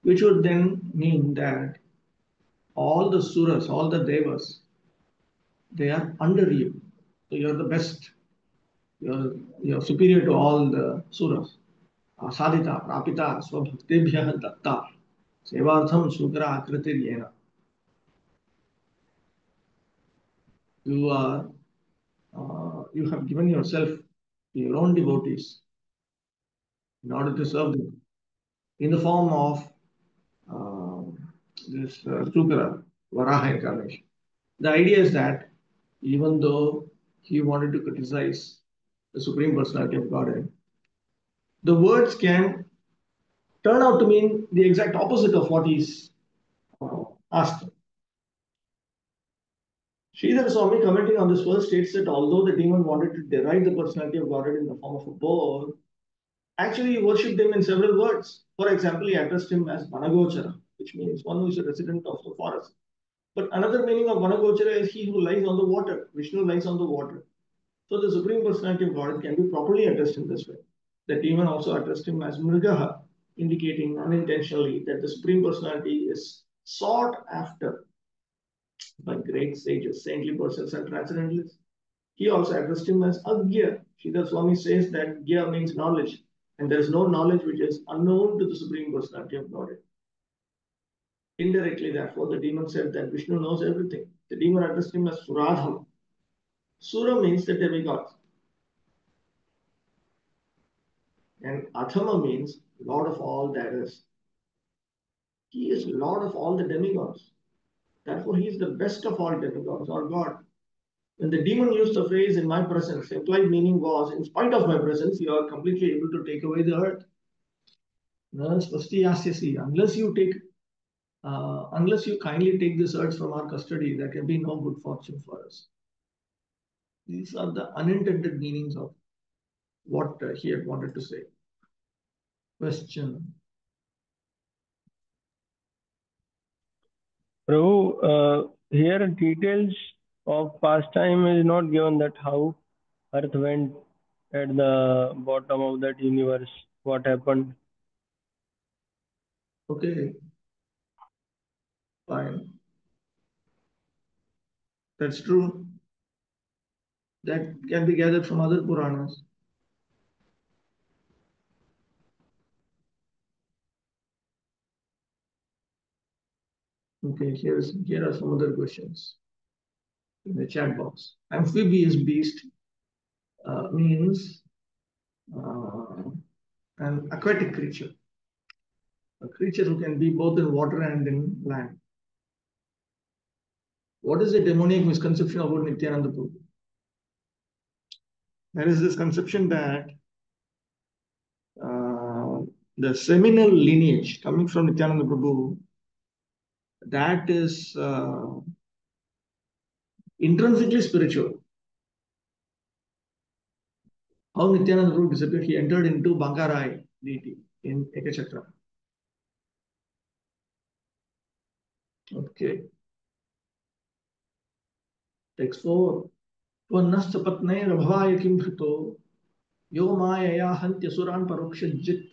which would then mean that all the suras, all the devas, they are under you. So you're the best. You're superior to all the suras. Asadita, Prapita, Swabhaktebhya Datta, Sevartham Sukara Akritiryena. You are, you have given yourself to your own devotees in order to serve them in the form of this Sukara, Varaha incarnation. The idea is that even though he wanted to criticize the Supreme Personality of Godhead, the words can turn out to mean the exact opposite of what he's asked. Sridhar Swami, commenting on this verse, states that although the demon wanted to deride the personality of Godhead in the form of a boar, actually he worshipped him in several words. For example, he addressed him as Vanagochara, which means one who is a resident of the forest. But another meaning of Vanagochara is he who lies on the water. Vishnu lies on the water. So the Supreme Personality of Godhead can be properly addressed in this way. The demon also addressed him as Mrigaha, indicating unintentionally that the Supreme Personality is sought after by great sages, saintly persons, and transcendentalists. He also addressed him as Agya. Sridhar Swami says that Gya means knowledge, and there is no knowledge which is unknown to the Supreme Personality of Godhead. Indirectly, therefore, the demon said that Vishnu knows everything. The demon addressed him as Suradham. Sura means the demigods. And Athama means Lord of all there is. He is Lord of all the demigods. Therefore, he is the best of all demigods or God. When the demon used the phrase in my presence, implied meaning was, in spite of my presence, you are completely able to take away the earth. Unless you take, unless you kindly take this earth from our custody, there can be no good fortune for us. These are the unintended meanings of what he had wanted to say. Question. Prabhu, here details of pastime is not given, that how Earth went at the bottom of that universe, what happened. Okay, fine. That's true. That can be gathered from other Puranas. Okay, here are some other questions in the chat box. Amphibious beast means an aquatic creature, a creature who can be both in water and in land. What is the demoniac misconception about Nityananda Prabhu? There is this conception that the seminal lineage coming from Nityananda Prabhu, that is intrinsically spiritual. How Nityananda Prabhu disappeared, he entered into Bangarai deity in Ekachakra. Okay. Text 4. त्वन्नस्तपत्नैरभवाय किं हृतो यो मायया हन्त्यसुरान् परोक्षजित्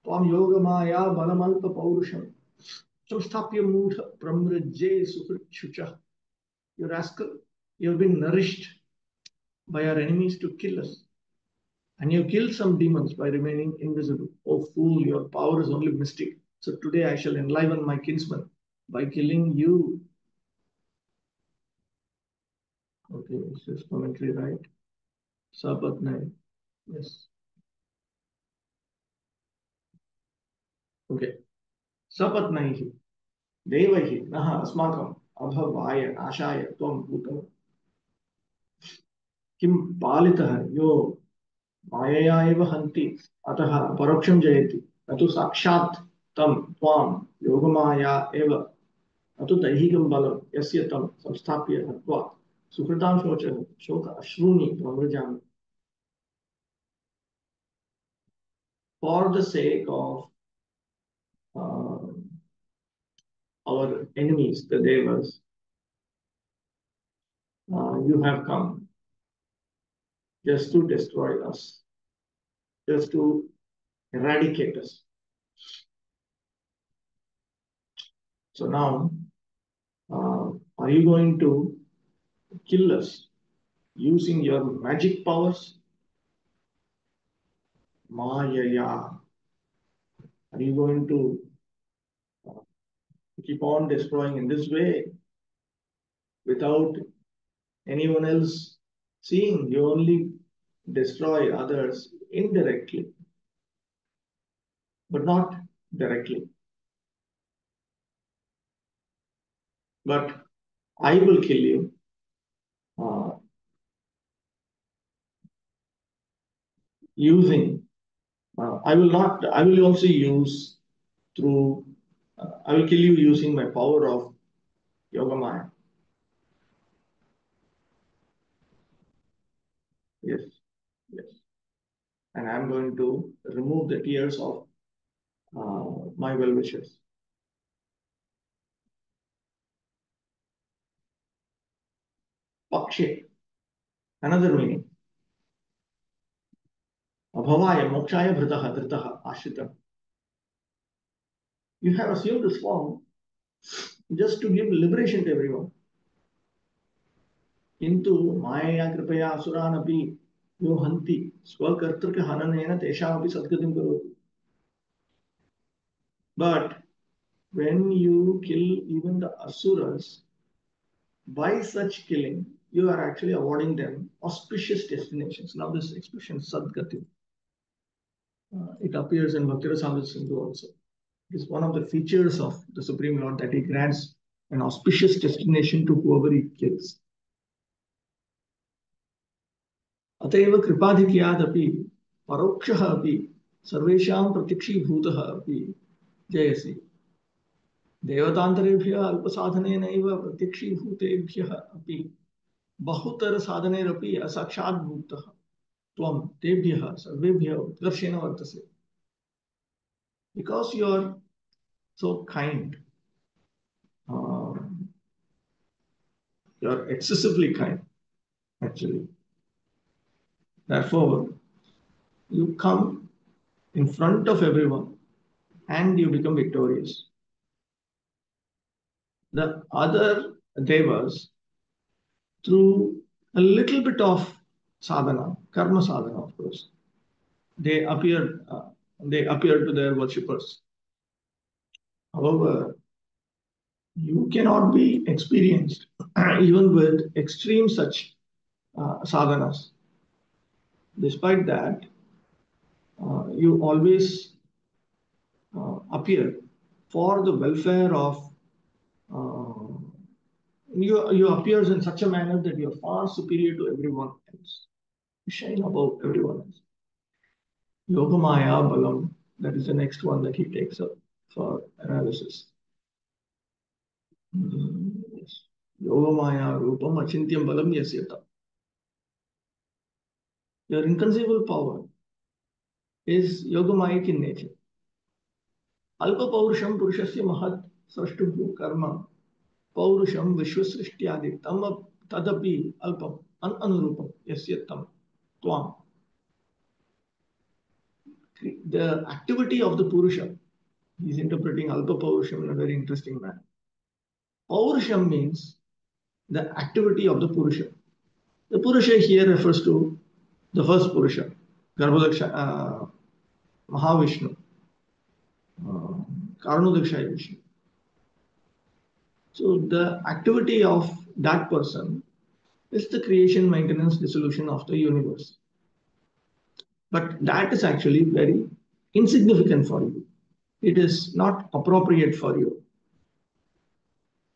त्वां योगमाया बलमल्पपौरुषं संस्थाप्य मूढ प्रमृज्ये सुहृच्छुचः. You rascal, you have been nourished by our enemies to kill us. And you killed some demons by remaining invisible. Oh fool, your power is only mystic. So today I shall enliven my kinsman by killing you. Okay, this is commentary, right? Sapatnai. Yes. Okay. सपत्नैः देवैः नः अस्माकम् अभवाय नाशाय त्वं भूतः किं पालितः यो मायया एव हन्ति अतः परोक्षं जयति न तु साक्षात् तं त्वां योगमाया एव न तु दैहिकं बलं यस्य तं संस्थाप्य हत्वा सुकृतां शोक अश्रूणि प्रमृजामि for the sake of uh, our enemies, the devas, you have come just to destroy us, just to eradicate us. So now, are you going to kill us using your magic powers? Mayaya. Are you going to keep on destroying in this way without anyone else seeing? You only destroy others indirectly, but not directly. But I will kill you using, I will not, I will also use through, I will kill you using my power of Yogamaya. Yes, yes. And I'm going to remove the tears of my well-wishers. Pakshe, another meaning. Abhavaya mokshaya bhritaha dritaha ashrita. You have assumed this form just to give liberation to everyone. किन्तु मायया कृपया असुरानपि यो हन्ति स्वकर्तृकहननेन तेषामपि सद्गतिं करोति. But when you kill even the asuras, by such killing, you are actually awarding them auspicious destinations. Now, this expression sadgati, it appears in Bhakti-rasamrita Sindhu also. It is one of the features of the Supreme Lord that he grants an auspicious destination to whoever he kills. अतएव कृपाधिक्यादपि परोक्षः अपि सर्वेषां प्रत्यक्षीभूतः अपि जयसि. देवतान्तरेभ्यः अल्पसाधनेनैव प्रत्यक्षीभूतेभ्यः अपि बहुतर साधनेरपि असाक्षाद्भूतः त्वं तेभ्यः सर्वेभ्यः उत्कर्षेण वर्तसे. Because you are so kind, you are excessively kind, actually. Therefore, you come in front of everyone and you become victorious. The other devas, through a little bit of sadhana, karma sadhana, of course, they appear to their worshippers. However, you cannot be experienced even with extreme such sadhanas. Despite that, you always appear for the welfare of you appears in such a manner that you are far superior to everyone else. You shine above everyone else. Yogamaya Balam, that is the next one that he takes up for analysis. Yes. Yogamaya Rupam Achintyam Balam Yasyata. Your inconceivable power is Yogamaic in nature. Alpa Paurusham Purushasya Mahat Srashtubhu Karma Paurusham Vishwasrishtyadi Tam Tadapi Alpam Anurupam Yasyatam Tvam. The activity of the Purusha, he is interpreting Alpa Paurusham in a very interesting manner. Paurusham means the activity of the Purusha. The Purusha here refers to the first Purusha, Garbhodaksha, Mahavishnu, Karanodakshaya Vishnu. So the activity of that person is the creation, maintenance, dissolution of the universe. But that is actually very insignificant for you. it is not appropriate for you.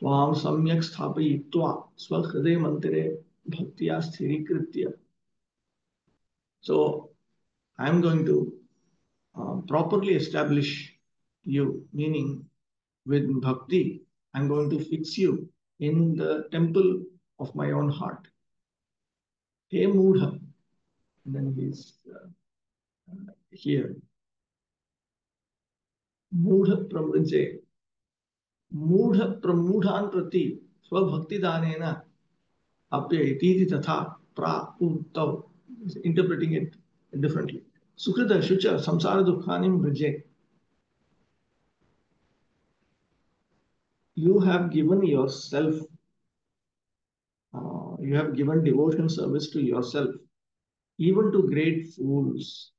Tvam samyak sthapayitva swahriday mantire bhaktiya sthirikritya. So I am going to properly establish you, meaning with bhakti, I'm going to fix you in the temple of my own heart. Hey Mudha, and then he's here. Mudha pramrije, Mudha pramudhan prati swabhakti danena apya ititi tatha pra-puntav. Interpreting it differently. Sukrita shucha samsara dukkhanim vrije. You have given yourself, you have given devotion service to yourself, even to great fools.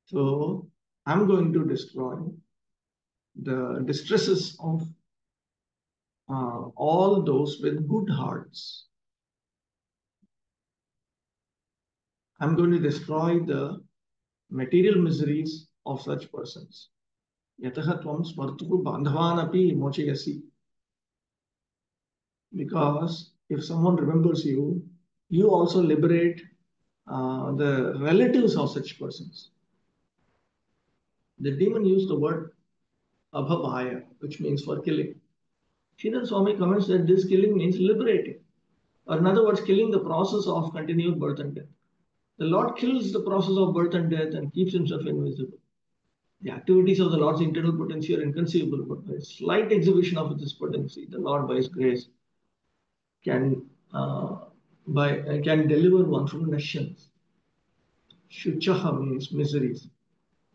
So I'm going to destroy the distresses of all those with good hearts. I'm going to destroy the material miseries of such persons. Yataha tvam smartuhu bandhavan api mochayasi. Because if someone remembers you, you also liberate the relatives of such persons. The demon used the word abhavaya, which means for killing. Sridhar Swami comments that this killing means liberating, or in other words, killing the process of continued birth and death. The Lord kills the process of birth and death and keeps himself invisible. The activities of the Lord's internal potency are inconceivable, but by a slight exhibition of this potency, the Lord, by his grace, can can deliver one from nations. Shuchaha means miseries.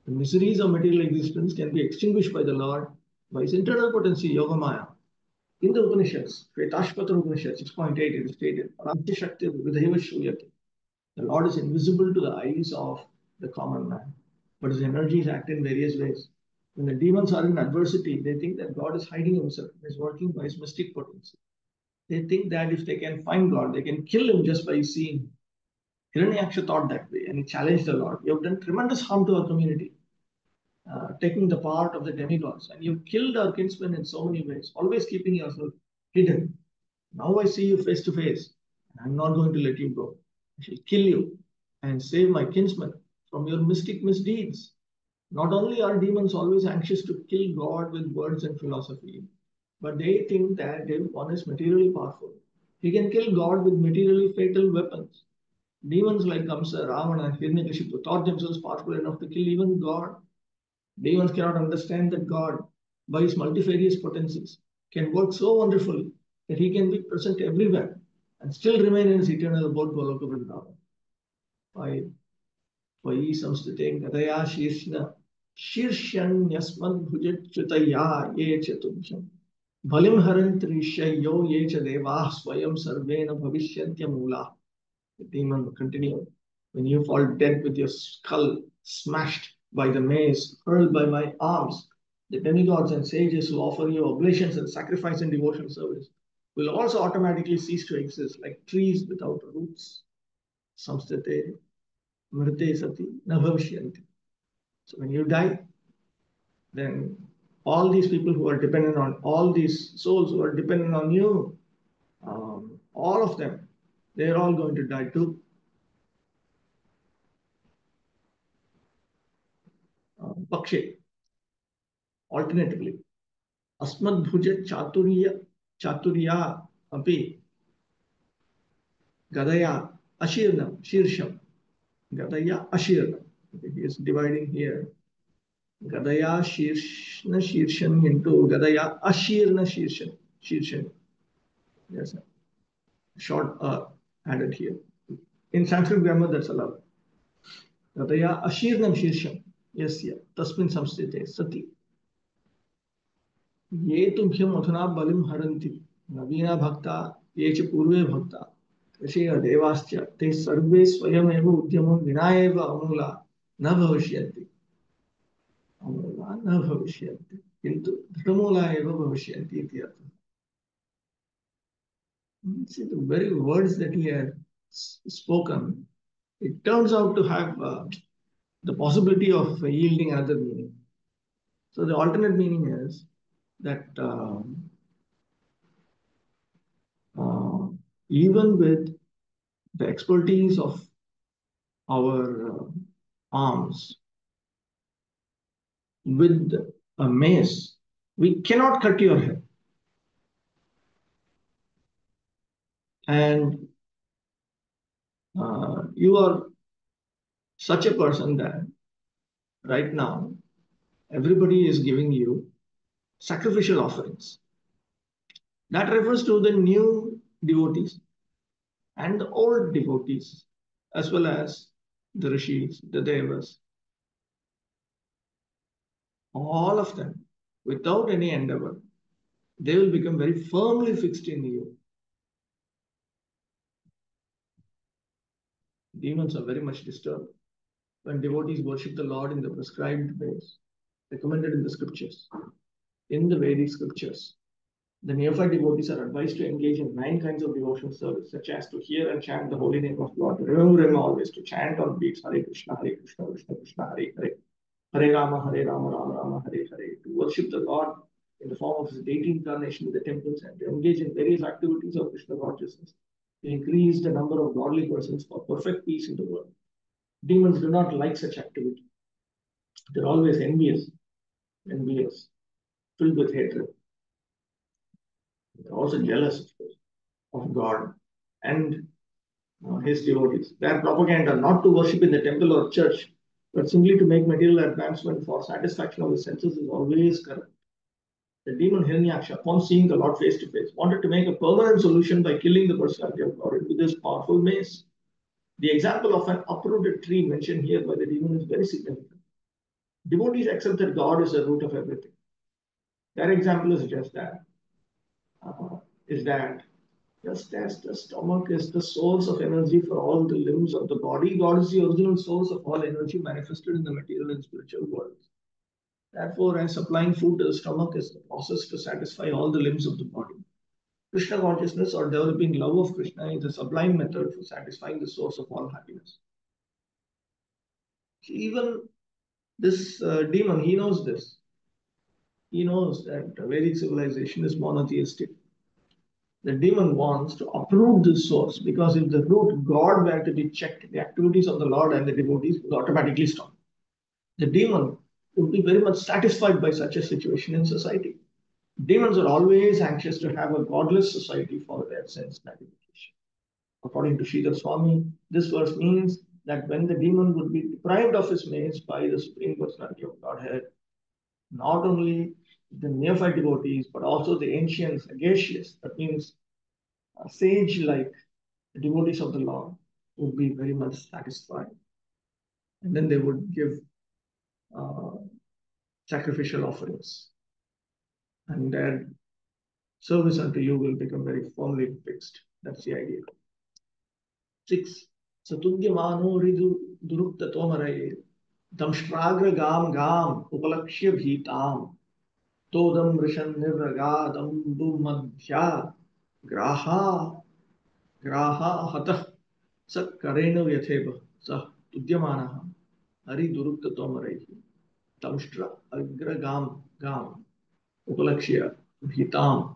The miseries of material existence can be extinguished by the Lord by his internal potency, Yogamaya. In the Upanishads, Shvetashpatra Upanishad 6.8, it is stated, Parashakti Shakti Vidhaiva Shruyate. The Lord is invisible to the eyes of the common man, but his energies act in various ways. When the demons are in adversity, they think that God is hiding himself and is working by his mystic potency. They think that if they can find God, they can kill him just by seeing him. Hiranyaksha thought that way and he challenged the Lord. You have done tremendous harm to our community, taking the part of the demigods, and you've killed our kinsmen in so many ways, always keeping yourself hidden. Now I see you face to face, and I'm not going to let you go. I shall kill you and save my kinsmen from your mystic misdeeds. Not only are demons always anxious to kill God with words and philosophy, but they think that if one is materially powerful, he can kill God with materially fatal weapons. Demons like Kamsa, Ravana, and Hiranyakashipu thought themselves powerful enough to kill even God. Demons cannot understand that God, by his multifarious potencies, can work so wonderfully that he can be present everywhere and still remain in his eternal abode Goloka Vrindavan. By Vayi Samstite Gadaya Shirshna Shirshan Yasman Bhujachutaya Ye Chatumsham Bhalim Harantrishayo Ye Chadeva Swayam Sarvena Bhavishyantia Mula. The demon will continue. When you fall dead with your skull smashed by the mace hurled by my arms, the demigods and sages who offer you oblations and sacrifice and devotion service will also automatically cease to exist like trees without roots. Samstate mrite sati na bhavishyanti. So when you die, then all these people who are dependent on, all these souls who are dependent on you, all of them, they're all going to die too. Pakshe, alternatively, Asmadbhuja Chaturya api Gadaya Ashirnam Shirsham. Gadaya Ashirnam. He is dividing here. Gadaya Shirshna Shirsham into Gadaya Ashirna Shirsham. Shirsham. Yes, short added here. In Sanskrit grammar, that's allowed. Gadaya Ashirnam Shirsham. Yes, yeah. Tasmin Samstite Sati. ये तुभ्यम अधुना बलिम हरन्ति नवीना भक्ता ये च पूर्वे भक्ता ऋषय देवाश्च ते सर्वे स्वयमेव उद्यमं विना एव अमूला न भविष्यन्ति अमूला न भविष्यन्ति किन्तु दृढमूला एव भविष्यन्ति इति अर्थः. See the very words that he had spoken, it turns out to have the possibility of yielding another meaning. So the alternate meaning is that even with the expertise of our arms, with a mace, we cannot cut your head. And you are such a person that right now everybody is giving you sacrificial offerings. That refers to the new devotees and the old devotees, as well as the rishis, the devas, all of them, without any endeavor, they will become very firmly fixed in you. Demons are very much disturbed when devotees worship the Lord in the prescribed ways, recommended in the scriptures. In the Vedic scriptures, the neophyte devotees are advised to engage in 9 kinds of devotional service, such as to hear and chant the holy name of God, to remember Him always, to chant on beats Hare Krishna, Krishna Krishna, Hare Hare, Hare Rama, Rama Rama, Hare Hare, to worship the Lord in the form of His deity incarnation in the temples, and to engage in various activities of Krishna consciousness, to increase the number of godly persons for perfect peace in the world. Demons do not like such activity. They're always envious, filled with hatred. They're also jealous, of God and His devotees. Their propaganda not to worship in the temple or church, but simply to make material advancement for satisfaction of the senses is always correct. The demon Hiranyaksha, upon seeing the Lord face to face, wanted to make a permanent solution by killing the personality of God with this powerful mace. The example of an uprooted tree mentioned here by the demon is very significant. Devotees accept that God is the root of everything. Their example is just that. Is that just as the stomach is the source of energy for all the limbs of the body, God is the original source of all energy manifested in the material and spiritual worlds. Therefore, as supplying food to the stomach is the process to satisfy all the limbs of the body. Krishna consciousness or developing love of Krishna is a sublime method for satisfying the source of all happiness. So even this demon, he knows this. He knows that Vedic civilization is monotheistic. The demon wants to uproot this source, because if the root God were to be checked, the activities of the Lord and the devotees would automatically stop. The demon would be very much satisfied by such a situation in society. Demons are always anxious to have a godless society for their sense gratification. According to Sridhar Swami, this verse means that when the demon would be deprived of his mace by the Supreme Personality of Godhead, not only the neophyte devotees, but also the ancients, sagacious, that means sage-like devotees of the Lord, would be very much satisfied. And then they would give uh, sacrificial offerings. And their service unto you will become very firmly fixed. That's the idea. 6. Satudyamano ridu durukta tomaraye damshragra gam gam upalakshya bhitam todam rishan niragadam madhya graha graha hatah sakarena vyateva sah tudyamanaha hari durukta tomaraye damshra agra gam gam upalakshya bhitam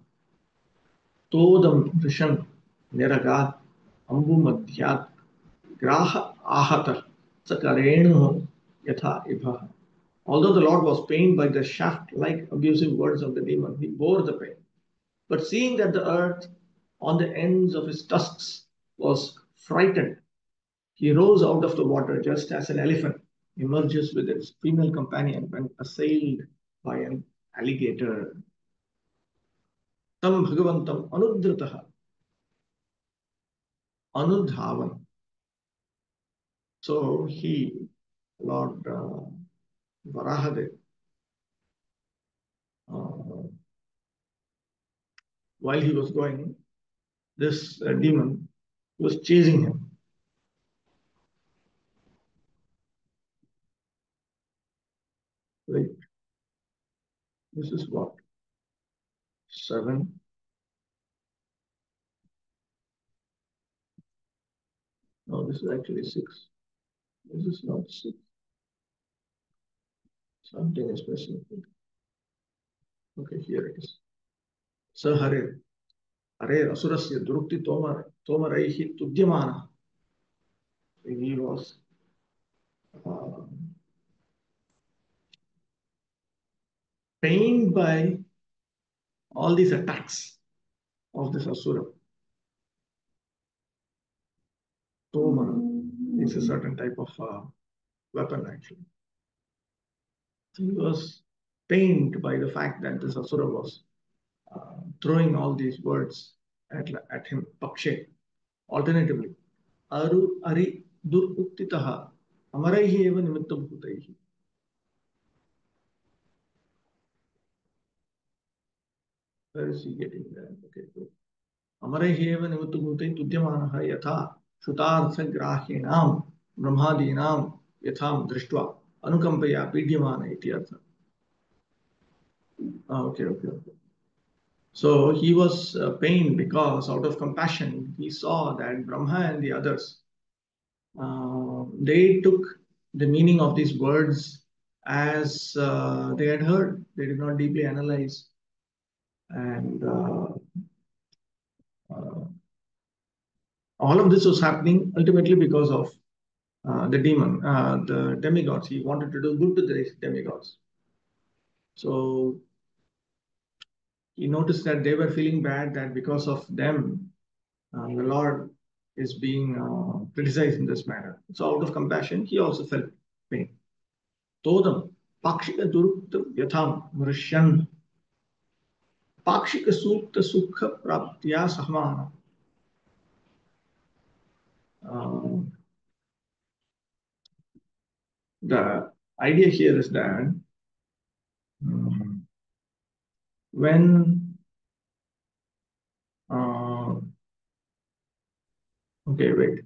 todam rishan niragad ambu madhyat graha ahata sakarenu yatha ibha. Although the Lord was pained by the shaft-like abusive words of the demon, he bore the pain. But seeing that the earth on the ends of his tusks was frightened, he rose out of the water just as an elephant emerges with its female companion when assailed by an alligator. Tam bhagavantam anudhrataha anudhavan. So he, Lord Varahadev, while he was going, this demon was chasing him. Right? This is what? 7. No, this is actually 6. This is not 6. Something is missing. Okay, here it is. Sir Hare. Hare Asurasya Durukti Tomaraihi Tudyamana. He was pained by all these attacks of this Asura. Toma is a certain type of weapon actually. He was pained by the fact that this Asura was throwing all these words at him. Pakshe. Alternatively, Aru Ari Duruktitaha Amaraihi eva Nimitta Bhutaihi. Where is he getting that? Okay, good. Amaraihi eva Nimittu Bhutai Tudyamanaha Yatha Shutartha Grahyanam Brahmadinam Yatham Drishtva Anukampaya Pidyamana iti artha. Okay. So he was pained because out of compassion he saw that Brahma and the others they took the meaning of these words as they had heard. They did not deeply analyze, and all of this was happening ultimately because of the demon, the demigods. He wanted to do good to the demigods. So he noticed that they were feeling bad that because of them, the Lord is being criticized in this manner. So out of compassion, he also felt pain. Todam Pakshika Durukta Yatham Mrishyan Pakshika Sukta Sukha Praptya Sahmana. The idea here is that when okay, wait.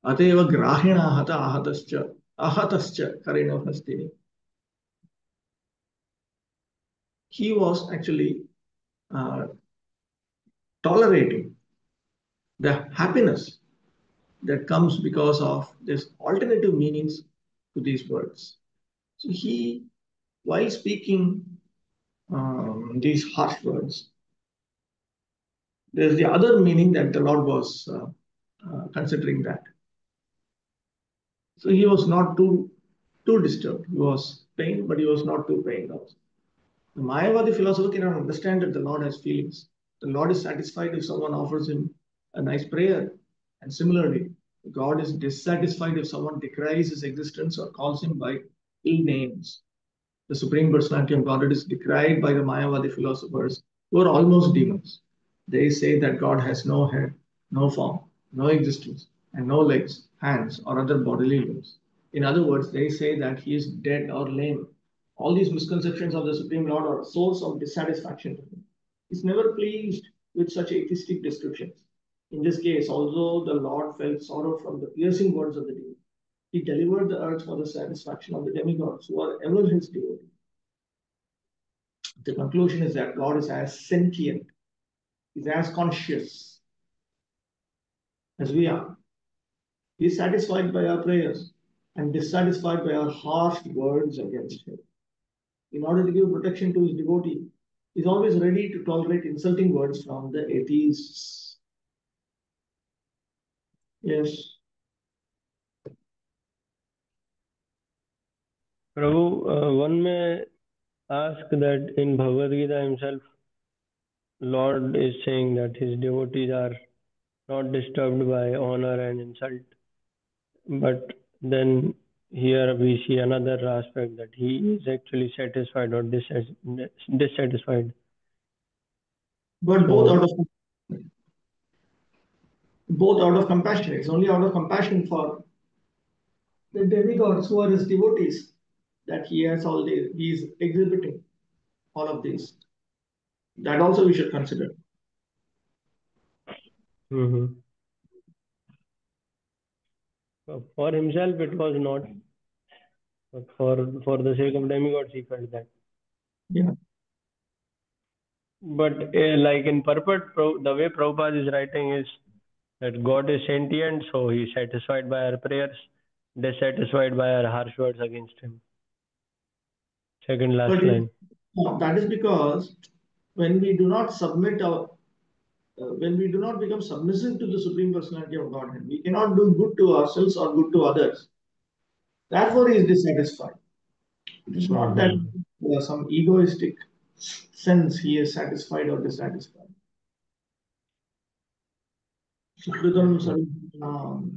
Ateva Grahina Hata Ahatascha Karina Hastini. He was actually tolerating the happiness that comes because of this alternative meanings to these words. So he, while speaking these harsh words, there's the other meaning that the Lord was considering that. So he was not too disturbed. He was pained, but he was not too pained also. The Mayavadi philosopher cannot understand that the Lord has feelings. The Lord is satisfied if someone offers him a nice prayer. And similarly, God is dissatisfied if someone decries his existence or calls him by ill names. The Supreme Personality of Godhead is decried by the Mayavadi philosophers who are almost demons. They say that God has no head, no form, no existence, and no legs, hands, or other bodily limbs. In other words, they say that he is dead or lame. All these misconceptions of the Supreme Lord are a source of dissatisfaction to him. He is never pleased with such atheistic descriptions. In this case, although the Lord felt sorrow from the piercing words of the demon, he delivered the earth for the satisfaction of the demigods who are ever his devotees. The conclusion is that God is as sentient, is as conscious as we are. He is satisfied by our prayers and dissatisfied by our harsh words against him. In order to give protection to his devotee, he is always ready to tolerate insulting words from the atheists. Yes. Prabhu, one may ask that in Bhagavad Gita himself, Lord is saying that his devotees are not disturbed by honor and insult. But then here we see another aspect that he is actually satisfied or dissatisfied. But both out of compassion. It's only out of compassion for the demigods who are his devotees that he has all these, he is exhibiting all of these. That also we should consider. Mm-hmm. For himself, it was not. But for the sake of demigods, he felt that. Yeah. But like in purport, the way Prabhupada is writing is that God is sentient, so he is satisfied by our prayers, dissatisfied by our harsh words against him. second last But line. that is because when we do not submit our, when we do not become submissive to the Supreme Personality of Godhead, we cannot do good to ourselves or good to others. Therefore, he is dissatisfied. It is not that some egoistic sense he is satisfied or dissatisfied. Sukritam Sarvam.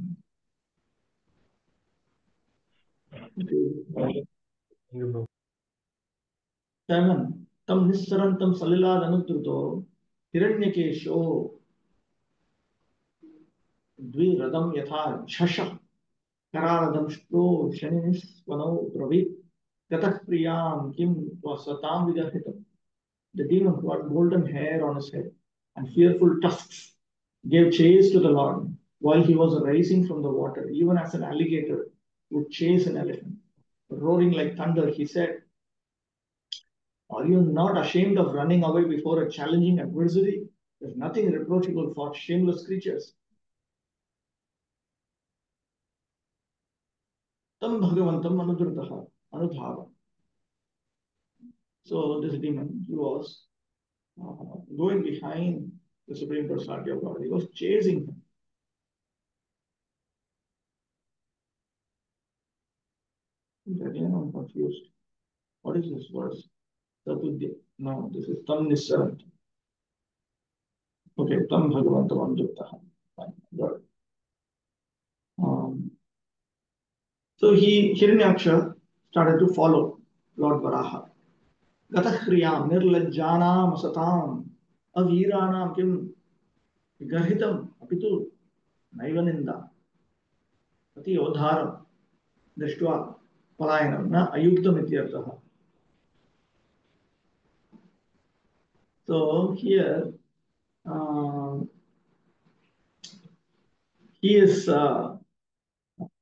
Seven. Tam nissarantam salilad anutrito hiranyakesho dviradam yatha shasha करारदं श्लो शनिनिस्वनो ब्रवीत् गतः प्रियां किं त्वसतां विगर्हितम्. The demon who had golden hair on his head and fearful tusks gave chase to the Lord while he was rising from the water, even as an alligator would chase an elephant. Roaring like thunder, he said, "Are you not ashamed of running away before a challenging adversary? There's nothing reproachable for shameless creatures." Tam bhagavantam anudritaha anudhava. So this demon, he was going behind the Supreme Personality of God. He was chasing him. Again, I'm confused. What is this verse? No, this is Tam Nisarant. Okay, Tam Bhagavantam Anjuktaha. Fine, got it. So Hiranyaksha started to follow Lord Varaha. Gatahriyam nirlajjanam asatam aviranam kim garhitam apitu naivaninda ati odharam दृष्ट्वा पलायनं न अयुक्तम् इत्यर्थः. So here he is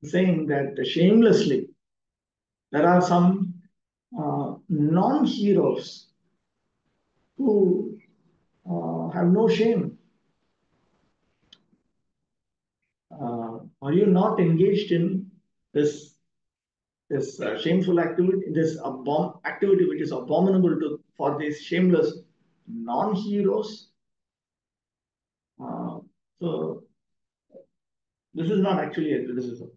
saying that shamelessly there are some non-heroes who have no shame. Are you not engaged in this shameful activity, this activity which is abominable for these shameless non-heroes? So this is not actually a criticism.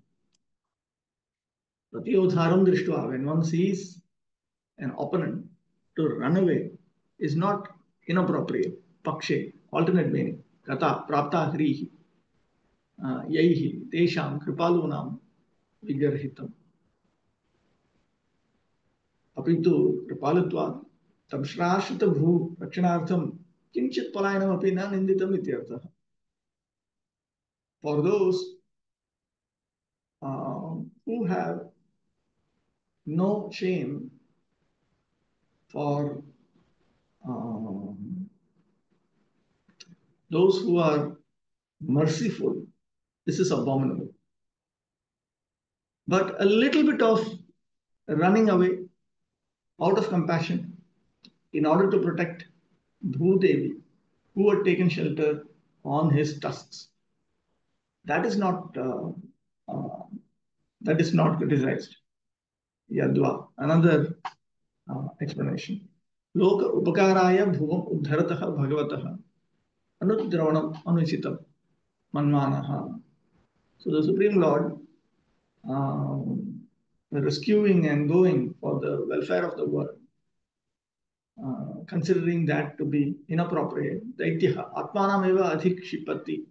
Pratyodharam drishtva, when one sees an opponent to run away, is not inappropriate. Pakshe, alternate meaning. Kata, prapta hrihi, yaihi, tesham, kripalunam, vigarhitam. Apitu, kripalatva, tamshrashita bhu, rakshanartham, kinchit palayanam api na ninditam ityartha. For those who have no shame for those who are merciful, this is abominable. But a little bit of running away out of compassion in order to protect Bhudevi, who had taken shelter on his tusks, that is not criticized. Yadva, another explanation. Loka upakaraya bhuvam uddharataha bhagavataha anudravanam anuchitam manmanaha. So the Supreme Lord, rescuing and going for the welfare of the world, considering that to be inappropriate, Daitya Atmanam eva adhikshipati.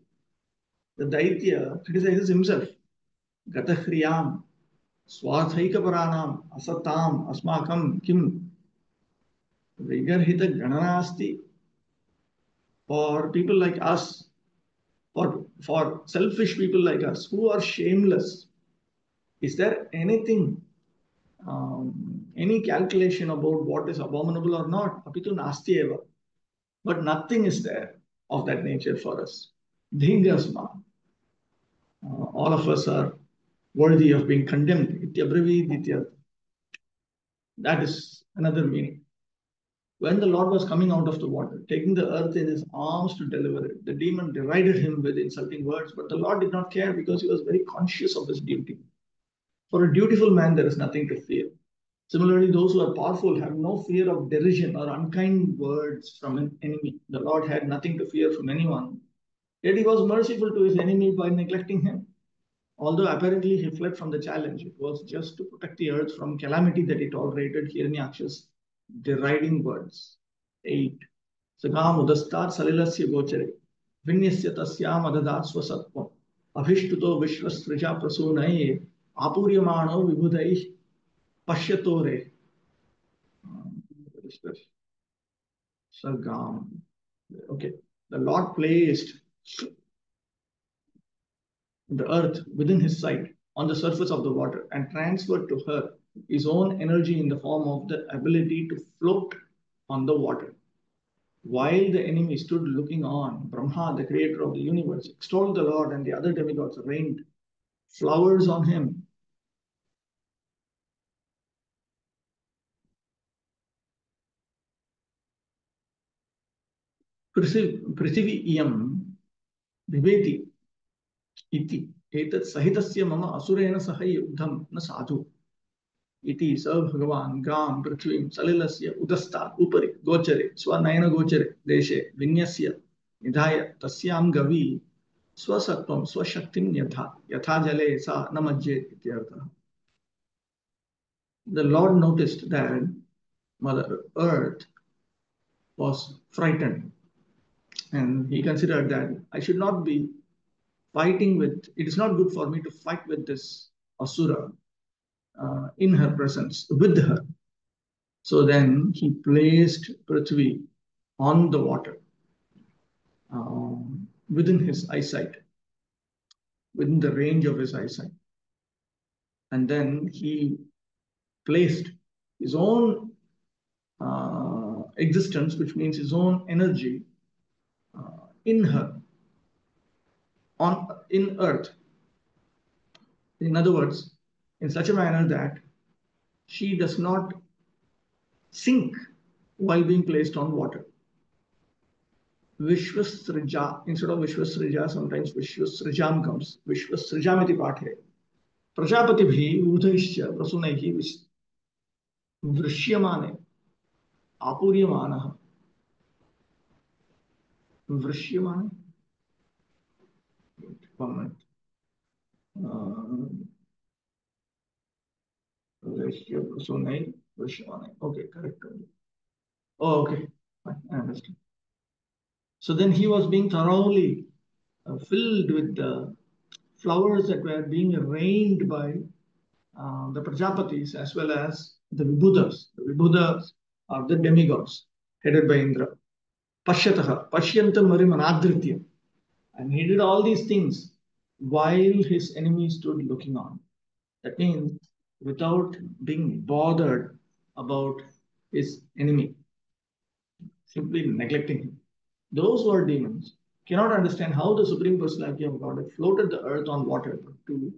The Daitya criticizes himself. Gatahriyam swarthaikaparanam asatam asmakam kim vigarhita gananasti. For people like us, for selfish people like us who are shameless, is there anything, any calculation about what is abominable or not? Apitu nasti eva. But nothing is there of that nature for us. Dhingasma. All of us are worthy of being condemned. That is another meaning. When the Lord was coming out of the water, taking the earth in his arms to deliver it, the demon derided him with insulting words, but the Lord did not care because he was very conscious of his duty. For a dutiful man, there is nothing to fear. Similarly, those who are powerful have no fear of derision or unkind words from an enemy. The Lord had nothing to fear from anyone, yet he was merciful to his enemy by neglecting him. Although apparently he fled from the challenge, it was just to protect the earth from calamity that he tolerated Hiranyaksha's deriding words. 8. Sagam udastat salilasya gochare, vinyasya tasyam adadat swasatvam, abhishtuto vishvasrija prasunai, apuryamano vibhudai pashyatore. What is this? Sagam. Okay. The Lord placed the earth within his sight on the surface of the water and transferred to her his own energy in the form of the ability to float on the water. While the enemy stood looking on, Brahma, the creator of the universe, extolled the Lord, and the other demigods rained flowers on him. पृथिवी इयं बिभेति इति एतत् सहितस्य मम असुरेण सह युद्धं न साधु इति स भगवान् गां पृथ्वीं सलिलस्य उदस्तात् उपरि गोचरे स्वनयनगोचरे देशे विन्यस्य निधाय तस्यां गवी स्वसत्त्वं स्वशक्तिं यथा जले सा न मज्जेत् इत्यर्थः. The Lord noticed that Mother Earth was frightened, and he considered that I should not be fighting with, it is not good for me to fight with this Asura in her presence, with her. So then he placed Prithvi on the water within his eyesight, within the range of his eyesight. And then he placed his own existence, which means his own energy, in her, in earth. In other words, in such a manner that she does not sink while being placed on water. Vishwasrija, instead of Vishwasrija, sometimes Vishwasrijam comes. Vishwasrijam iti pathe. Prajapatibhi udhaishya prasunaihi vrishyamane apuryamanaha. Vrishyamane? 1 minute. Okay, correct. Oh, okay. Fine, I understand. So then he was being thoroughly filled with the flowers that were being rained by the Prajapatis as well as the Vibhudas. The Vibhudas are the demigods headed by Indra. Pashyataha, Pashyantam Marimanadrityam. And he did all these things while his enemy stood looking on. That means without being bothered about his enemy, simply neglecting him. Those who are demons cannot understand how the Supreme Personality of God floated the earth on water. But to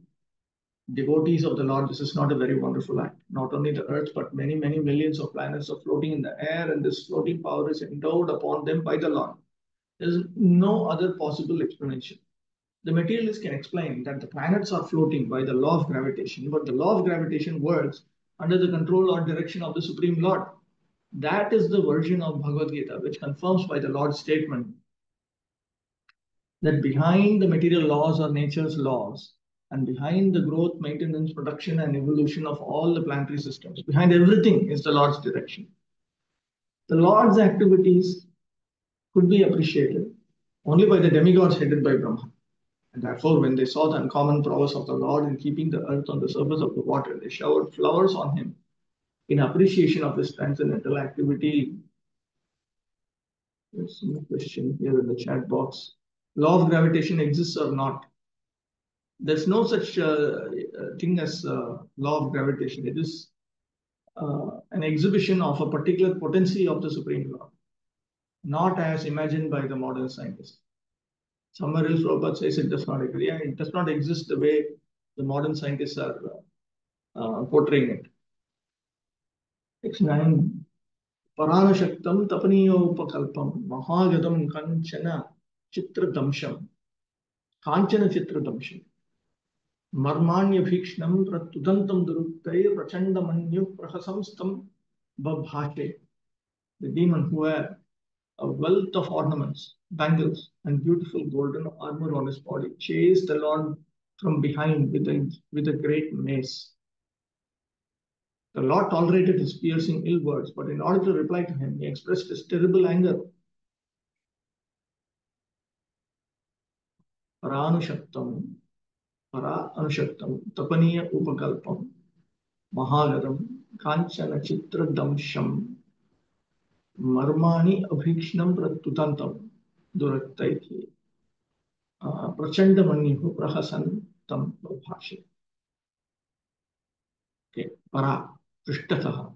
devotees of the Lord, this is not a very wonderful act. Not only the earth, but many, many millions of planets are floating in the air, and this floating power is endowed upon them by the Lord. There is no other possible explanation. The materialists can explain that the planets are floating by the law of gravitation, but the law of gravitation works under the control or direction of the Supreme Lord. That is the version of Bhagavad Gita, which confirms by the Lord's statement that behind the material laws are nature's laws, and behind the growth, maintenance, production, and evolution of all the planetary systems, behind everything is the Lord's direction. The Lord's activities could be appreciated only by the demigods headed by Brahma. And therefore, when they saw the uncommon prowess of the Lord in keeping the earth on the surface of the water, they showered flowers on him in appreciation of his transcendental activity. There's a question here in the chat box. Law of gravitation exists or not? There's no such thing as law of gravitation. It is an exhibition of a particular potency of the Supreme Lord, not as imagined by the modern scientists. Somewhere else, Prabhupada says it does not agree. It does not exist the way the modern scientists are portraying it. Next 9. Paranashaktam tapaniyopakalpam mahagadam kanchana chitradamsham. Kanchana chitradamsham. Marmanyabhikshnam pratudantam duruktai prachandamanyu prahasamstam babhashe. The demon who had a wealth of ornaments, bangles, and beautiful golden armor on his body chased the Lord from behind with a great mace. The Lord tolerated his piercing ill words, but in order to reply to him, he expressed his terrible anger. Para anushaktam, tapaniya upakalpam, mahagadam, kanchana chitra damsham, marmani abhikshnam pratutantam, duraktaiti, prachandamanyu prahasantam bhashe. Okay, para, prishtataha,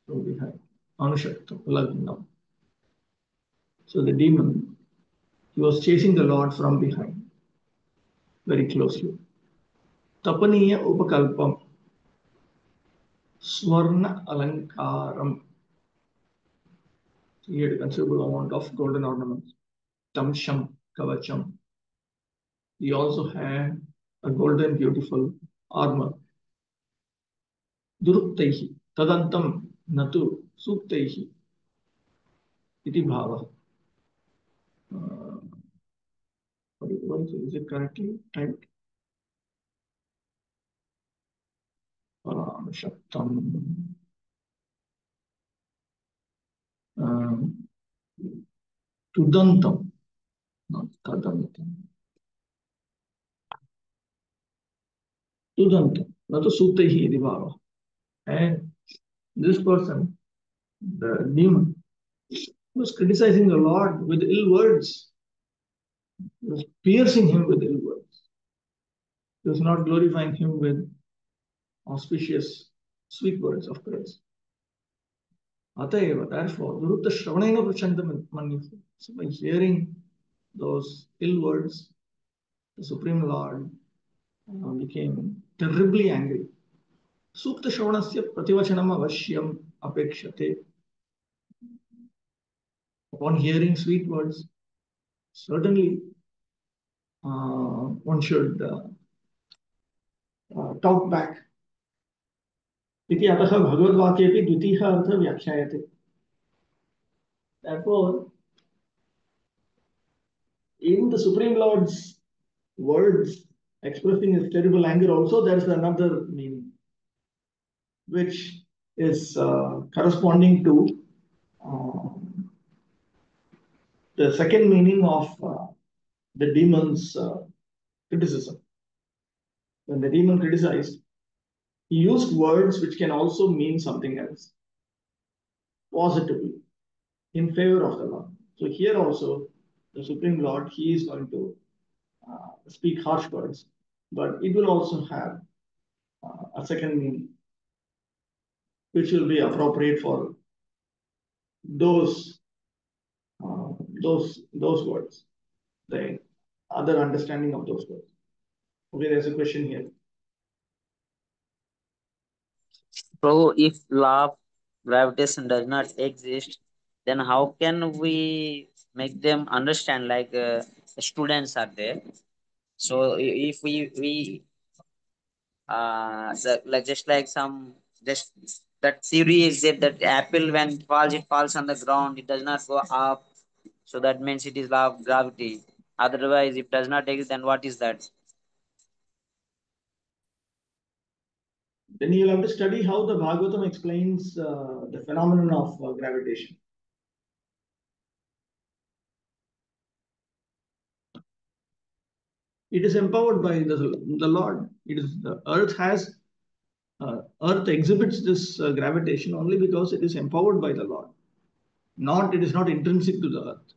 from behind, anushaktam, lagnam. So the demon, he was chasing the Lord from behind, very closely. Tapaniya upakalpam, swarna alankaram. He had a considerable amount of golden ornaments. Tamsham, kavacham. He also had a golden, beautiful armor. Duruktaihi, tadantam, natu, suktaihi, iti bhava. Is it correctly typed? Shaktam. Tudantam, not tadantam. Tudantam, natu suktaihi, iti bhava. And this person, the demon, was criticizing the Lord with ill words. He was piercing him with ill words. He was not glorifying him with auspicious, sweet words of praise. Atayeva, therefore, Durutta Shravanena Prachandamanyu. So by hearing those ill words, the Supreme Lord became terribly angry. Sukta Shravanasya Prativachanam Avashyam Apekshate. Upon hearing sweet words, certainly one should talk back. इति अतः भगवद्वाक्येपि द्वितीयः अर्थः व्याख्यायते. Therefore, in the Supreme Lord's words expressing his terrible anger, also there is another meaning, which is corresponding to the second meaning of the demon's criticism. When the demon criticized, he used words which can also mean something else positively in favor of the Lord. So here also, the Supreme Lord, he is going to speak harsh words, but it will also have a second meaning, which will be appropriate for those words, the other understanding of those words. Okay, there's a question here. Prabhu, if law of gravitation does not exist, then how can we make them understand? Like students are there, so if we like just like some just that theory is that apple when it falls on the ground, it does not go up, so that means it is law of gravity. Otherwise, if it does not exist, then what is that? Then you'll have to study how the Bhagavatam explains the phenomenon of gravitation. It is empowered by the Lord. It is the earth exhibits this gravitation only because it is empowered by the Lord. It is not intrinsic to the earth.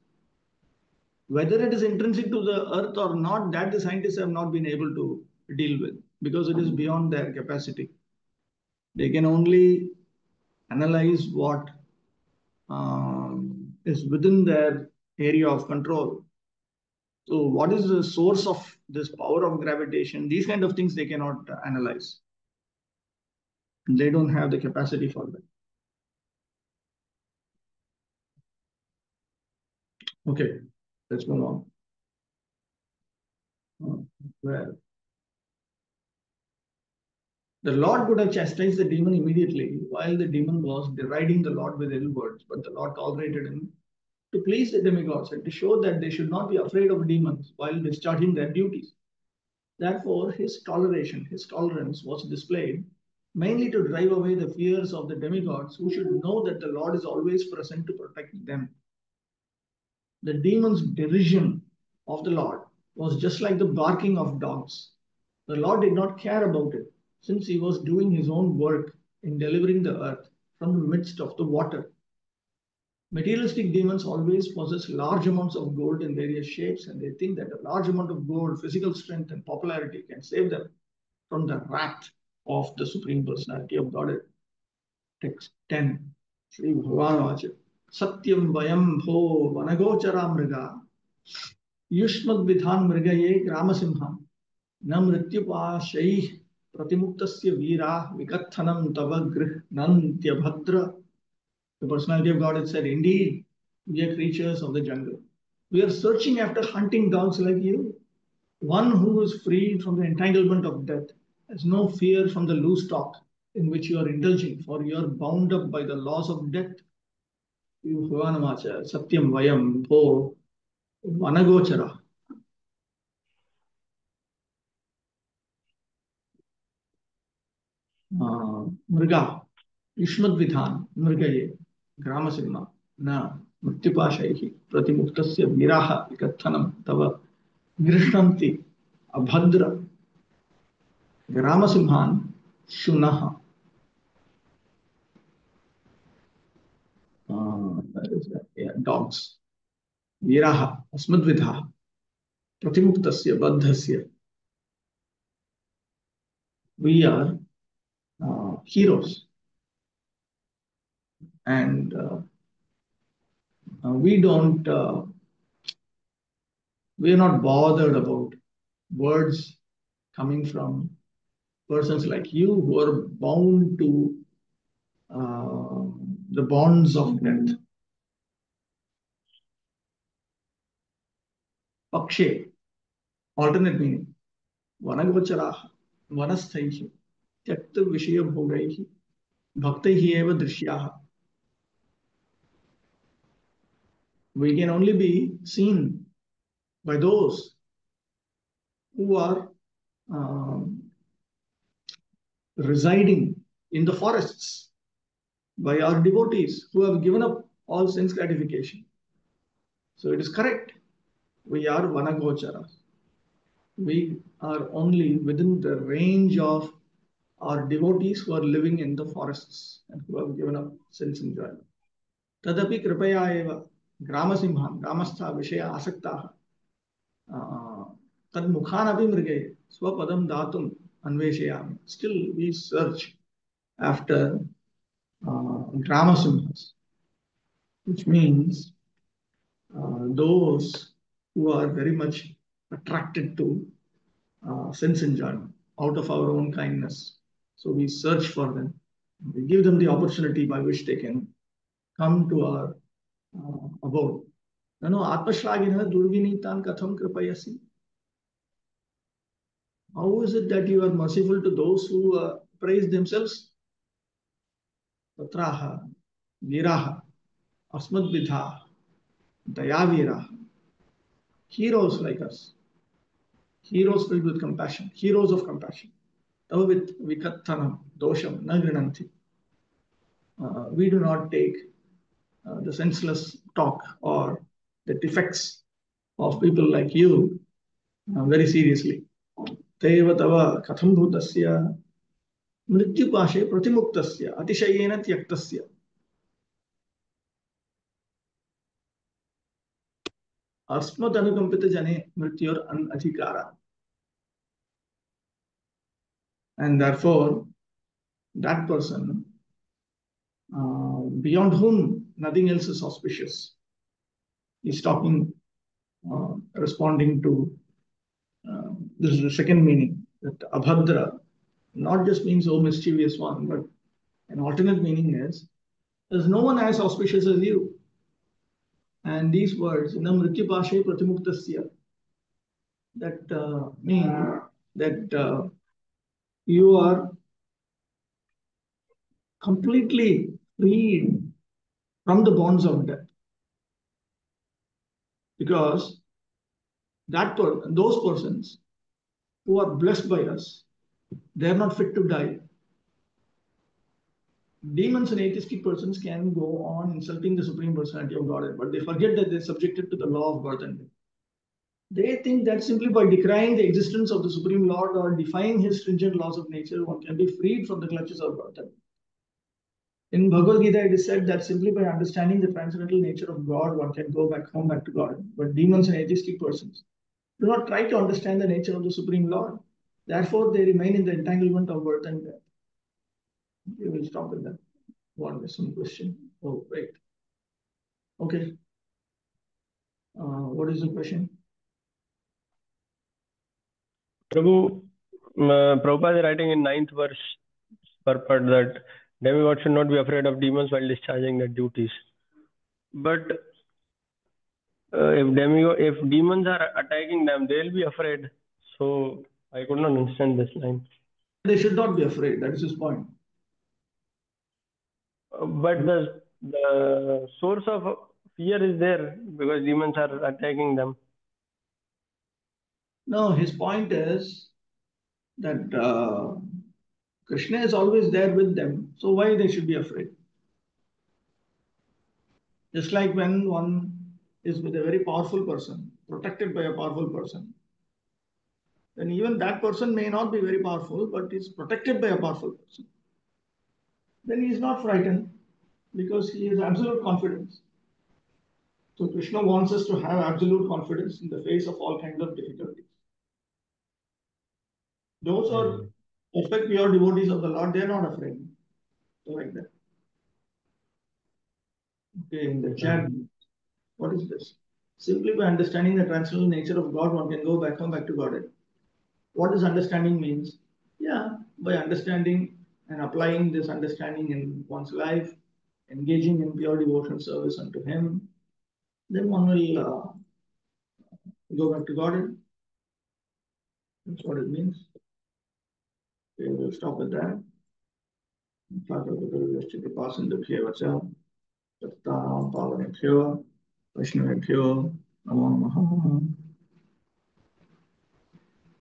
Whether it is intrinsic to the earth or not, that the scientists have not been able to deal with because it is beyond their capacity. They can only analyze what is within their area of control. So what is the source of this power of gravitation? These kind of things they cannot analyze. They don't have the capacity for that. Okay, let's move on. Well, The Lord could have chastised the demon immediately while the demon was deriding the Lord with ill words, but the Lord tolerated him to please the demigods and to show that they should not be afraid of demons while discharging their duties. Therefore, his toleration, his tolerance was displayed mainly to drive away the fears of the demigods who should know that the Lord is always present to protect them. The demons' derision of the Lord was just like the barking of dogs. The Lord did not care about it, since he was doing his own work in delivering the earth from the midst of the water. Materialistic demons always possess large amounts of gold in various shapes, and they think that a large amount of gold, physical strength, and popularity can save them from the wrath of the Supreme Personality of Godhead. Text 10. Sri Bhagavan Satyam Vayam Bho Vanagochara Mriga Yushmad Vidhan Mrigaye Gramasimham न मृत्युपाशैः प्रतिमुक्तस्य वीरा विकत्थनं तव गृह्णन्त्यभद्र. The personality of God had said, indeed, we are creatures of the jungle. We are searching after hunting dogs like you. One who is freed from the entanglement of death has no fear from the loose talk in which you are indulging, for you are bound up by the laws of death. Satyam Vayam Bho Vanagochara. Mriga, Yushmad Vidhan, Mrigaye, Gramasimha, Na, Mrityupashaihi, Pratimuktasya Viraha, Vikathanam, Tava, Grishtanti, Abhadra, Gramasimhan, Shunaha. That is that, yeah, dogs. Viraha, Asmadvidha, Pratimuktasya, Baddhasya. We are heroes. And we are not bothered about words coming from persons like you who are bound to the bonds of death. Pakshe, alternate meaning. Vanagocharaha, vanasthaihi, tyakta vishaya bhogaihi, bhaktaihi eva drishyaha. We can only be seen by those who are residing in the forests, by our devotees who have given up all sense gratification. So it is correct. We are Vanagocharas. We are only within the range of our devotees who are living in the forests and who have given up sense enjoyment. Tadapi kripaya eva gramasimhan, gramastha vishaya asaktaha tad mukhanapi mrigaye swapadam datum anveshayami. Still we search after gramasimhas, which means those who are very much attracted to sense enjoyment out of our own kindness. So we search for them. We give them the opportunity by which they can come to our abode. Atmashlagina durvinitan katham kripayasi. How is it that you are merciful to those who praise themselves? Tatraha, viraha, asmadvidha, dayaviraha. Heroes like us. Heroes filled with compassion. Heroes of compassion. Tavavit vikattanam dosham nagrinanti. We do not take the senseless talk or the defects of people like you very seriously. Teva tava katham bhutasya mrityupashe pratimuktasya atishayena tyaktasya. Asmat anukampita jane mrityor anadhikara. And therefore, that person beyond whom nothing else is auspicious. He's talking, responding to this is the second meaning, that abhadra not just means oh mischievous one, but an alternate meaning is there's no one as auspicious as you. And these words, na mrityupashe pratimuktasya, that mean that you are completely freed from the bonds of death. Because those persons who are blessed by us, they are not fit to die. Demons and atheistic persons can go on insulting the Supreme Personality of Godhead, but they forget that they're subjected to the law of birth and death. They think that simply by decrying the existence of the Supreme Lord or defying his stringent laws of nature, one can be freed from the clutches of birth and death. In Bhagavad Gita, it is said that simply by understanding the transcendental nature of God, one can go back home, back to God. But demons and atheistic persons do not try to understand the nature of the Supreme Lord. Therefore, they remain in the entanglement of birth and death. We will stop with that. One some question. Oh, wait. Okay. What is the question? Prabhu, Prabhupada is writing in 9th verse purport that demigods should not be afraid of demons while discharging their duties. But if demons are attacking them, they'll be afraid. So I could not understand this line. They should not be afraid. That is his point. But the source of fear is there because demons are attacking them. No, his point is that Krishna is always there with them. So why they should be afraid? Just like when one is with a very powerful person, protected by a powerful person, then even that person may not be very powerful, but is protected by a powerful person. Then he is not frightened because he has absolute confidence. So Krishna wants us to have absolute confidence in the face of all kinds of difficulties. Those are perfect pure devotees of the Lord, they are not afraid. So like that. Okay, in the chat, what is this? Simply by understanding the transcendental nature of God, one can go back home, back to Godhead. What does understanding means? Yeah, by understanding and applying this understanding in one's life, engaging in pure devotional service unto Him, then one will go back to Godhead. That's what it means. Okay, we'll stop with that. Namo Namaha.